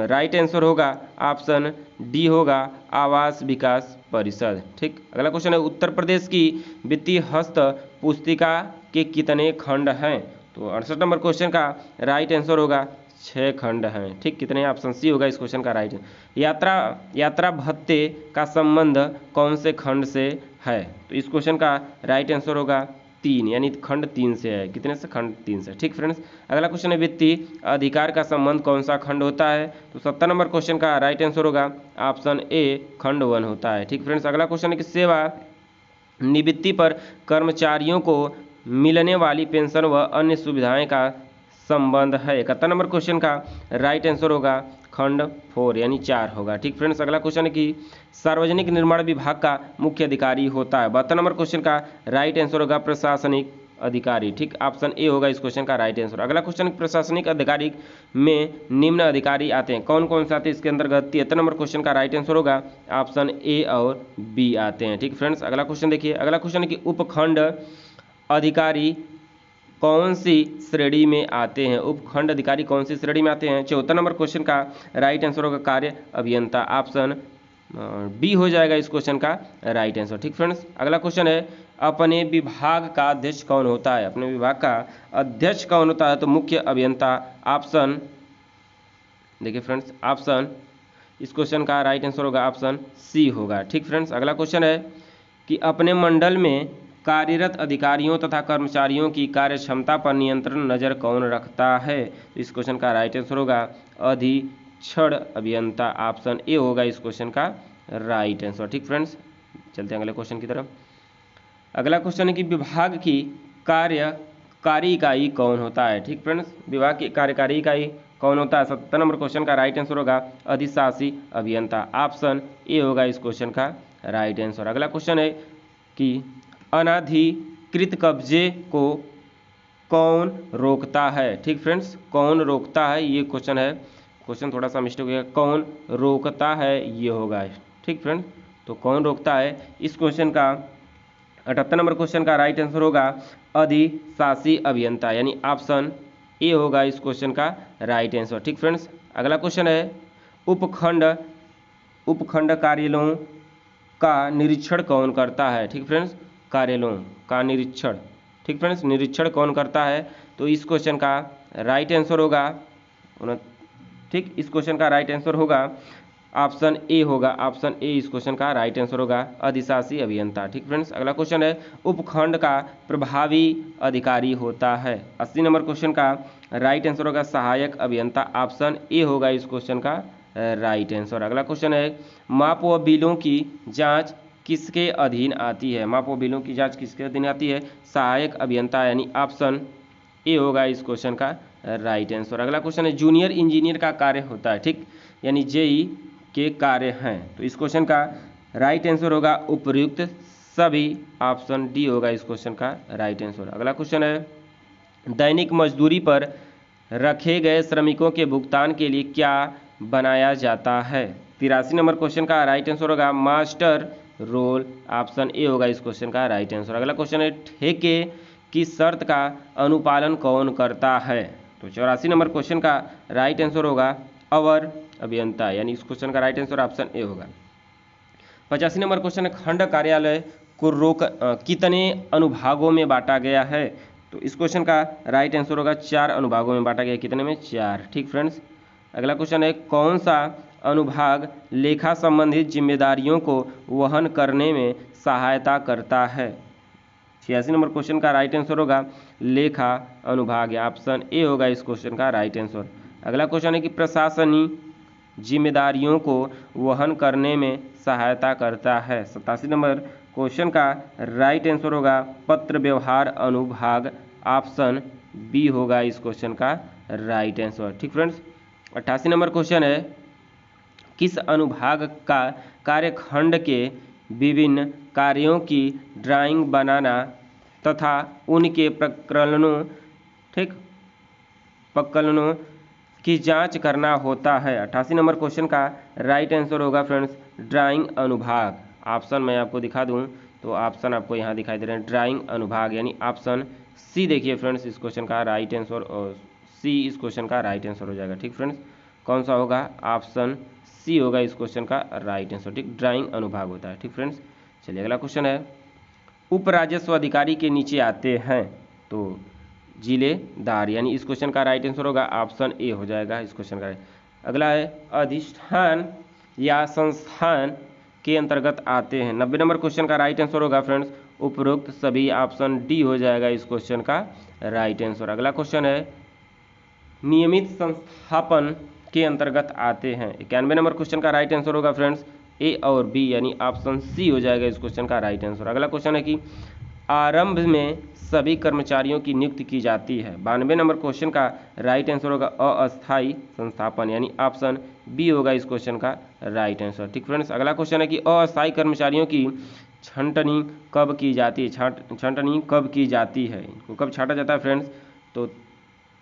राइट आंसर होगा ऑप्शन डी होगा आवास विकास परिषद। ठीक, अगला क्वेश्चन है उत्तर प्रदेश की वित्तीय हस्त पुस्तिका के कितने खंड हैं। तो 68 नंबर क्वेश्चन का राइट आंसर होगा 6 खंड हैं। ठीक, कितने, ऑप्शन सी होगा इस क्वेश्चन का राइट। यात्रा भत्ते का संबंध कौन से खंड से है। तो इस क्वेश्चन का राइट आंसर होगा 3, यानी खंड 3 से है। कितने से, खंड 3 से। ठीक फ्रेंड्स, अगला क्वेश्चन है वित्तीय अधिकार का संबंध कौन सा खंड होता है। तो 70 नंबर क्वेश्चन का राइट आंसर होगा ऑप्शन ए खंड 1 होता है। ठीक फ्रेंड्स, अगला क्वेश्चन है कि सेवा निवृत्ति पर कर्मचारियों को मिलने वाली पेंशन व अन्य सुविधाएं का संबंध है। 71 नंबर क्वेश्चन का राइट आंसर होगा खंड 4, यानी 4 होगा। ठीक फ्रेंड्स, अगला क्वेश्चन है कि सार्वजनिक निर्माण विभाग का मुख्य अधिकारी होता है। 72 नंबर क्वेश्चन का राइट आंसर होगा प्रशासनिक अधिकारी। ठीक, ऑप्शन ए होगा इस क्वेश्चन का राइट आंसर। अगला क्वेश्चन, प्रशासनिक अधिकारी में निम्न अधिकारी आते हैं, कौन कौन से आते हैं इसके अंतर्गत। 73 नंबर क्वेश्चन का राइट आंसर होगा ऑप्शन ए और बी आते हैं। ठीक फ्रेंड्स, अगला क्वेश्चन देखिए। अगला क्वेश्चन है कि उपखंड अधिकारी कौन सी श्रेणी में आते हैं। उपखंड अधिकारी कौन सी श्रेणी में आते हैं। 74 नंबर क्वेश्चन का राइट आंसर होगा कार्य अभियंता, ऑप्शन बी हो जाएगा इस क्वेश्चन का राइट आंसर। ठीक फ्रेंड्स, अगला क्वेश्चन है अपने विभाग का अध्यक्ष कौन होता है। अपने विभाग का अध्यक्ष कौन होता है। तो मुख्य अभियंता, ऑप्शन देखिए फ्रेंड्स, ऑप्शन इस क्वेश्चन का राइट आंसर होगा ऑप्शन सी होगा। ठीक फ्रेंड्स, अगला क्वेश्चन है कि अपने मंडल में कार्यरत अधिकारियों तथा कर्मचारियों की कार्यक्षमता पर नियंत्रण नजर कौन रखता है। तो इस क्वेश्चन का राइट आंसर होगा अधीक्षण अभियंता, ऑप्शन ए होगा इस क्वेश्चन का राइट आंसर। ठीक फ्रेंड्स, चलते हैं अगले क्वेश्चन की तरफ। अगला क्वेश्चन है कि विभाग की कार्यकारी इकाई कौन होता है। ठीक फ्रेंड्स, विभाग की कार्यकारी इकाई कौन होता है। 70 नंबर क्वेश्चन का राइट आंसर होगा अधिशासी अभियंता, ऑप्शन ए होगा इस क्वेश्चन का राइट आंसर। अगला क्वेश्चन है कि अनाधिकृत कब्जे को कौन रोकता है। ठीक फ्रेंड्स, कौन रोकता है ये क्वेश्चन है। क्वेश्चन थोड़ा सा मिस्टेक हो गया, कौन रोकता है ये होगा। ठीक फ्रेंड्स, तो कौन रोकता है इस क्वेश्चन का 78 नंबर क्वेश्चन का राइट आंसर होगा अधिशासी अभियंता, यानी ऑप्शन ए होगा इस क्वेश्चन का राइट आंसर। ठीक फ्रेंड्स, अगला क्वेश्चन है उपखंड कार्यालयों का निरीक्षण कौन करता है। ठीक फ्रेंड्स, कार्यालयों का निरीक्षण, ठीक फ्रेंड्स, निरीक्षण कौन करता है। तो इस क्वेश्चन का राइट आंसर होगा ठीक, इस क्वेश्चन का राइट आंसर होगा ऑप्शन ए होगा, ऑप्शन ए इस क्वेश्चन का राइट आंसर होगा अधिशासी अभियंता। ठीक फ्रेंड्स, अगला क्वेश्चन है उपखंड का प्रभावी अधिकारी होता है। 80 नंबर क्वेश्चन का राइट आंसर होगा सहायक अभियंता, ऑप्शन ए होगा इस क्वेश्चन का राइट आंसर। अगला क्वेश्चन है माप व बिलों की जांच किसके अधीन आती है। माप व बिलों की जांच किसके अधीन आती है, सहायक अभियंता, यानी ऑप्शन ए होगा इस क्वेश्चन का राइट आंसर। अगला क्वेश्चन है जूनियर इंजीनियर का कार्य होता है, ठीक, यानी जेई के कार्य हैं। तो इस क्वेश्चन का राइट आंसर होगा उपयुक्त सभी, ऑप्शन डी होगा इस क्वेश्चन का राइट आंसर। अगला क्वेश्चन है दैनिक मजदूरी पर रखे गए श्रमिकों के भुगतान के लिए क्या बनाया जाता है। 83 नंबर क्वेश्चन का राइट आंसर होगा मास्टर रोल, ऑप्शन ए होगा इस क्वेश्चन का राइट आंसर। अगला क्वेश्चन है ठेके की शर्त का अनुपालन कौन करता है। तो 84 नंबर क्वेश्चन का राइट आंसर होगा अवर अभियंता, यानी इस क्वेश्चन का राइट आंसर ऑप्शन ए होगा। 85 नंबर क्वेश्चन है खंड कार्यालय को कितने अनुभागों में बांटा गया है। तो इस क्वेश्चन का राइट आंसर होगा 4 अनुभागों में बांटा गया, कितने में 4, ठीक फ्रेंड्स। अगला क्वेश्चन है कौन सा अनुभाग लेखा संबंधित जिम्मेदारियों को वहन करने में सहायता करता है। 86 नंबर क्वेश्चन का राइट आंसर होगा लेखा अनुभाग, ऑप्शन ए होगा इस क्वेश्चन का राइट आंसर। अगला क्वेश्चन है कि प्रशासनिक जिम्मेदारियों को वहन करने में सहायता करता है। 87 नंबर क्वेश्चन का राइट आंसर होगा पत्र व्यवहार अनुभाग, ऑप्शन बी होगा इस क्वेश्चन का राइट आंसर, ठीक फ्रेंड्स। 88 नंबर क्वेश्चन है किस अनुभाग का कार्यखंड के विभिन्न कार्यों की ड्राइंग बनाना तथा उनके प्रकरणों, ठीक, प्रकरणों की जांच करना होता है। 88 नंबर क्वेश्चन का राइट आंसर होगा फ्रेंड्स ड्राइंग अनुभाग। ऑप्शन मैं आपको दिखा दूं तो ऑप्शन आपको यहाँ दिखाई दे रहे हैं ड्राइंग अनुभाग, यानी ऑप्शन सी देखिए फ्रेंड्स इस क्वेश्चन का राइट आंसर, और सी इस क्वेश्चन का राइट आंसर हो जाएगा, ठीक फ्रेंड्स। कौन सा होगा, ऑप्शन सी होगा इस क्वेश्चन का राइट आंसर, ठीक, ड्राइंग अनुभाग होता है, ठीक फ्रेंड्स। चलिए अगला क्वेश्चन है उप राजस्व अधिकारी के नीचे आते हैं तो जिलेदार, यानी इस क्वेश्चन का राइट आंसर होगा ऑप्शन ए हो जाएगा इस क्वेश्चन का। अगला है अधिष्ठान या संस्थान के अंतर्गत आते हैं। 90 नंबर क्वेश्चन का राइट आंसर होगा फ्रेंड्स उपरोक्त सभी, ऑप्शन डी हो जाएगा इस क्वेश्चन का राइट आंसर। अगला क्वेश्चन है नियमित संस्थापन के अंतर्गत आते हैं। 91 नंबर क्वेश्चन का राइट आंसर होगा फ्रेंड्स ए और बी, यानी ऑप्शन सी हो जाएगा इस क्वेश्चन का राइट आंसर। अगला क्वेश्चन है कि आरंभ में सभी कर्मचारियों की नियुक्ति की जाती है। 92 नंबर क्वेश्चन का राइट आंसर होगा अस्थायी संस्थापन, यानी ऑप्शन बी होगा इस क्वेश्चन का राइट आंसर, ठीक फ्रेंड्स। अगला क्वेश्चन है कि अस्थायी कर्मचारियों की छंटनी कब की जाती है। छंटनी कब की जाती है, इनको कब छांटा जाता है फ्रेंड्स। तो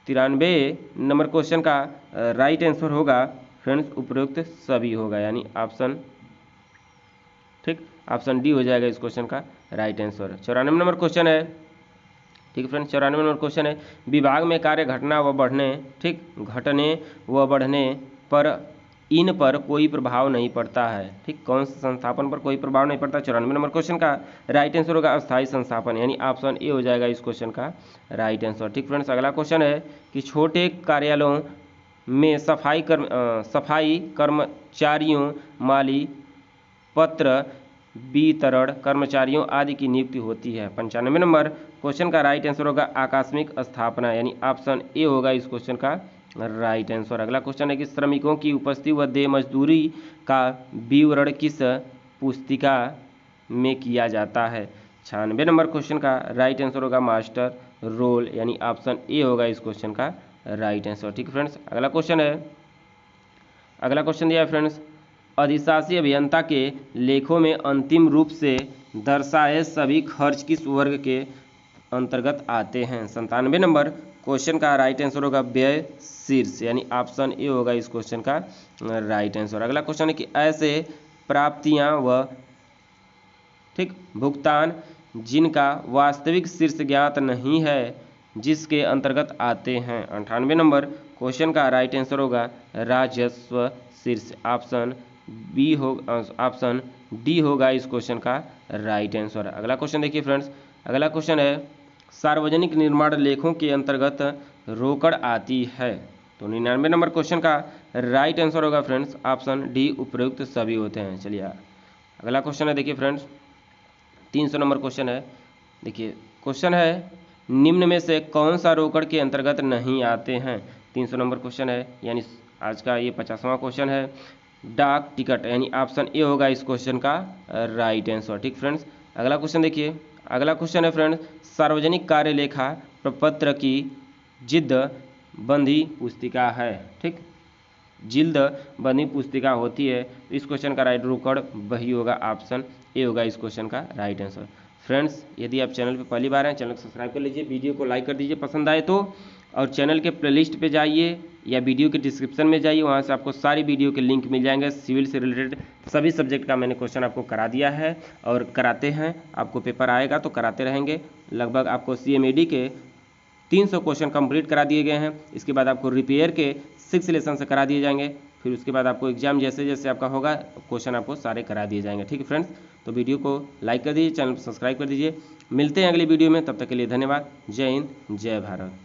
93 नंबर क्वेश्चन का राइट आंसर होगा फ्रेंड्स उपरोक्त सभी होगा, यानी ऑप्शन, ठीक, ऑप्शन डी हो जाएगा इस क्वेश्चन का राइट आंसर। 94 नंबर क्वेश्चन है, ठीक फ्रेंड्स, 94 नंबर क्वेश्चन है विभाग में कार्य घटना व बढ़ने, ठीक, घटने व बढ़ने पर इन पर कोई प्रभाव नहीं पड़ता है, ठीक, कौन से संस्थापन पर कोई प्रभाव नहीं पड़ता। 94 नंबर क्वेश्चन का राइट आंसर होगा अस्थायी संस्थापन, यानी ऑप्शन ए हो जाएगा इस क्वेश्चन का राइट आंसर, ठीक फ्रेंड्स। अगला क्वेश्चन है कि छोटे कार्यालयों में सफाई कर्मचारियों, माली, पत्र वितरण कर्मचारियों आदि की नियुक्ति होती है। 95 नंबर क्वेश्चन का राइट आंसर होगा आकस्मिक स्थापना, यानी ऑप्शन ए होगा इस क्वेश्चन का राइट आंसर। अगला क्वेश्चन है कि श्रमिकों की उपस्थिति व देय मजदूरी का विवरण किस पुस्तिका में किया जाता है। 96 नंबर क्वेश्चन का राइट आंसर होगा मास्टर रोल, यानी ऑप्शन ए होगा इस क्वेश्चन का राइट आंसर, ठीक फ्रेंड्स। अगला क्वेश्चन है, अगला क्वेश्चन दिया है फ्रेंड्स अधिशासी अभियंता के लेखों में अंतिम रूप से दर्शाए सभी खर्च किस वर्ग के अंतर्गत आते हैं। 97 नंबर क्वेश्चन का राइट आंसर होगा व्यय शीर्ष, यानी ऑप्शन ए होगा इस क्वेश्चन का राइट आंसर। अगला क्वेश्चन है कि ऐसे प्राप्तियां व, ठीक, भुगतान जिनका वास्तविक शीर्ष ज्ञात नहीं है जिसके अंतर्गत आते हैं। 98 नंबर क्वेश्चन का राइट आंसर होगा राजस्व शीर्ष, ऑप्शन बी हो, ऑप्शन डी होगा इस क्वेश्चन का राइट आंसर। अगला क्वेश्चन देखिए फ्रेंड्स, अगला क्वेश्चन है सार्वजनिक निर्माण लेखों के अंतर्गत रोकड़ आती है। तो 99 नंबर क्वेश्चन का राइट आंसर होगा फ्रेंड्स ऑप्शन डी उपयुक्त सभी होते हैं। चलिए अगला क्वेश्चन है, देखिए फ्रेंड्स 300 नंबर क्वेश्चन है। देखिए क्वेश्चन है निम्न में से कौन सा रोकड़ के अंतर्गत नहीं आते हैं। 300 नंबर क्वेश्चन है, यानी आज का ये 50वां क्वेश्चन है। डाक टिकट, यानी ऑप्शन ए होगा इस क्वेश्चन का राइट आंसर, ठीक फ्रेंड्स। अगला क्वेश्चन देखिए, अगला क्वेश्चन है फ्रेंड्स सार्वजनिक कार्य लेखा प्रपत्र की जिद बंधी पुस्तिका है। ठीक, जिल्द बंधी पुस्तिका होती है। इस क्वेश्चन का राइट रोकड़ वही होगा, ऑप्शन ए होगा इस क्वेश्चन का राइट आंसर। फ्रेंड्स, यदि आप चैनल पर पहली बार हैं, चैनल को सब्सक्राइब कर लीजिए, वीडियो को लाइक कर दीजिए पसंद आए तो, और चैनल के प्लेलिस्ट पे जाइए या वीडियो के डिस्क्रिप्शन में जाइए, वहाँ से आपको सारी वीडियो के लिंक मिल जाएंगे। सिविल से रिलेटेड सभी सब्जेक्ट का मैंने क्वेश्चन आपको करा दिया है और कराते हैं, आपको पेपर आएगा तो कराते रहेंगे। लगभग आपको CMAD के 300 क्वेश्चन कंप्लीट करा दिए गए हैं। इसके बाद आपको रिपेयर के 6 लेसन से करा दिए जाएंगे। फिर उसके बाद आपको एग्जाम जैसे जैसे आपका होगा क्वेश्चन आपको सारे करा दिए जाएंगे। ठीक है फ्रेंड्स, तो वीडियो को लाइक कर दीजिए, चैनल को सब्सक्राइब कर दीजिए। मिलते हैं अगली वीडियो में, तब तक के लिए धन्यवाद। जय हिंद, जय भारत।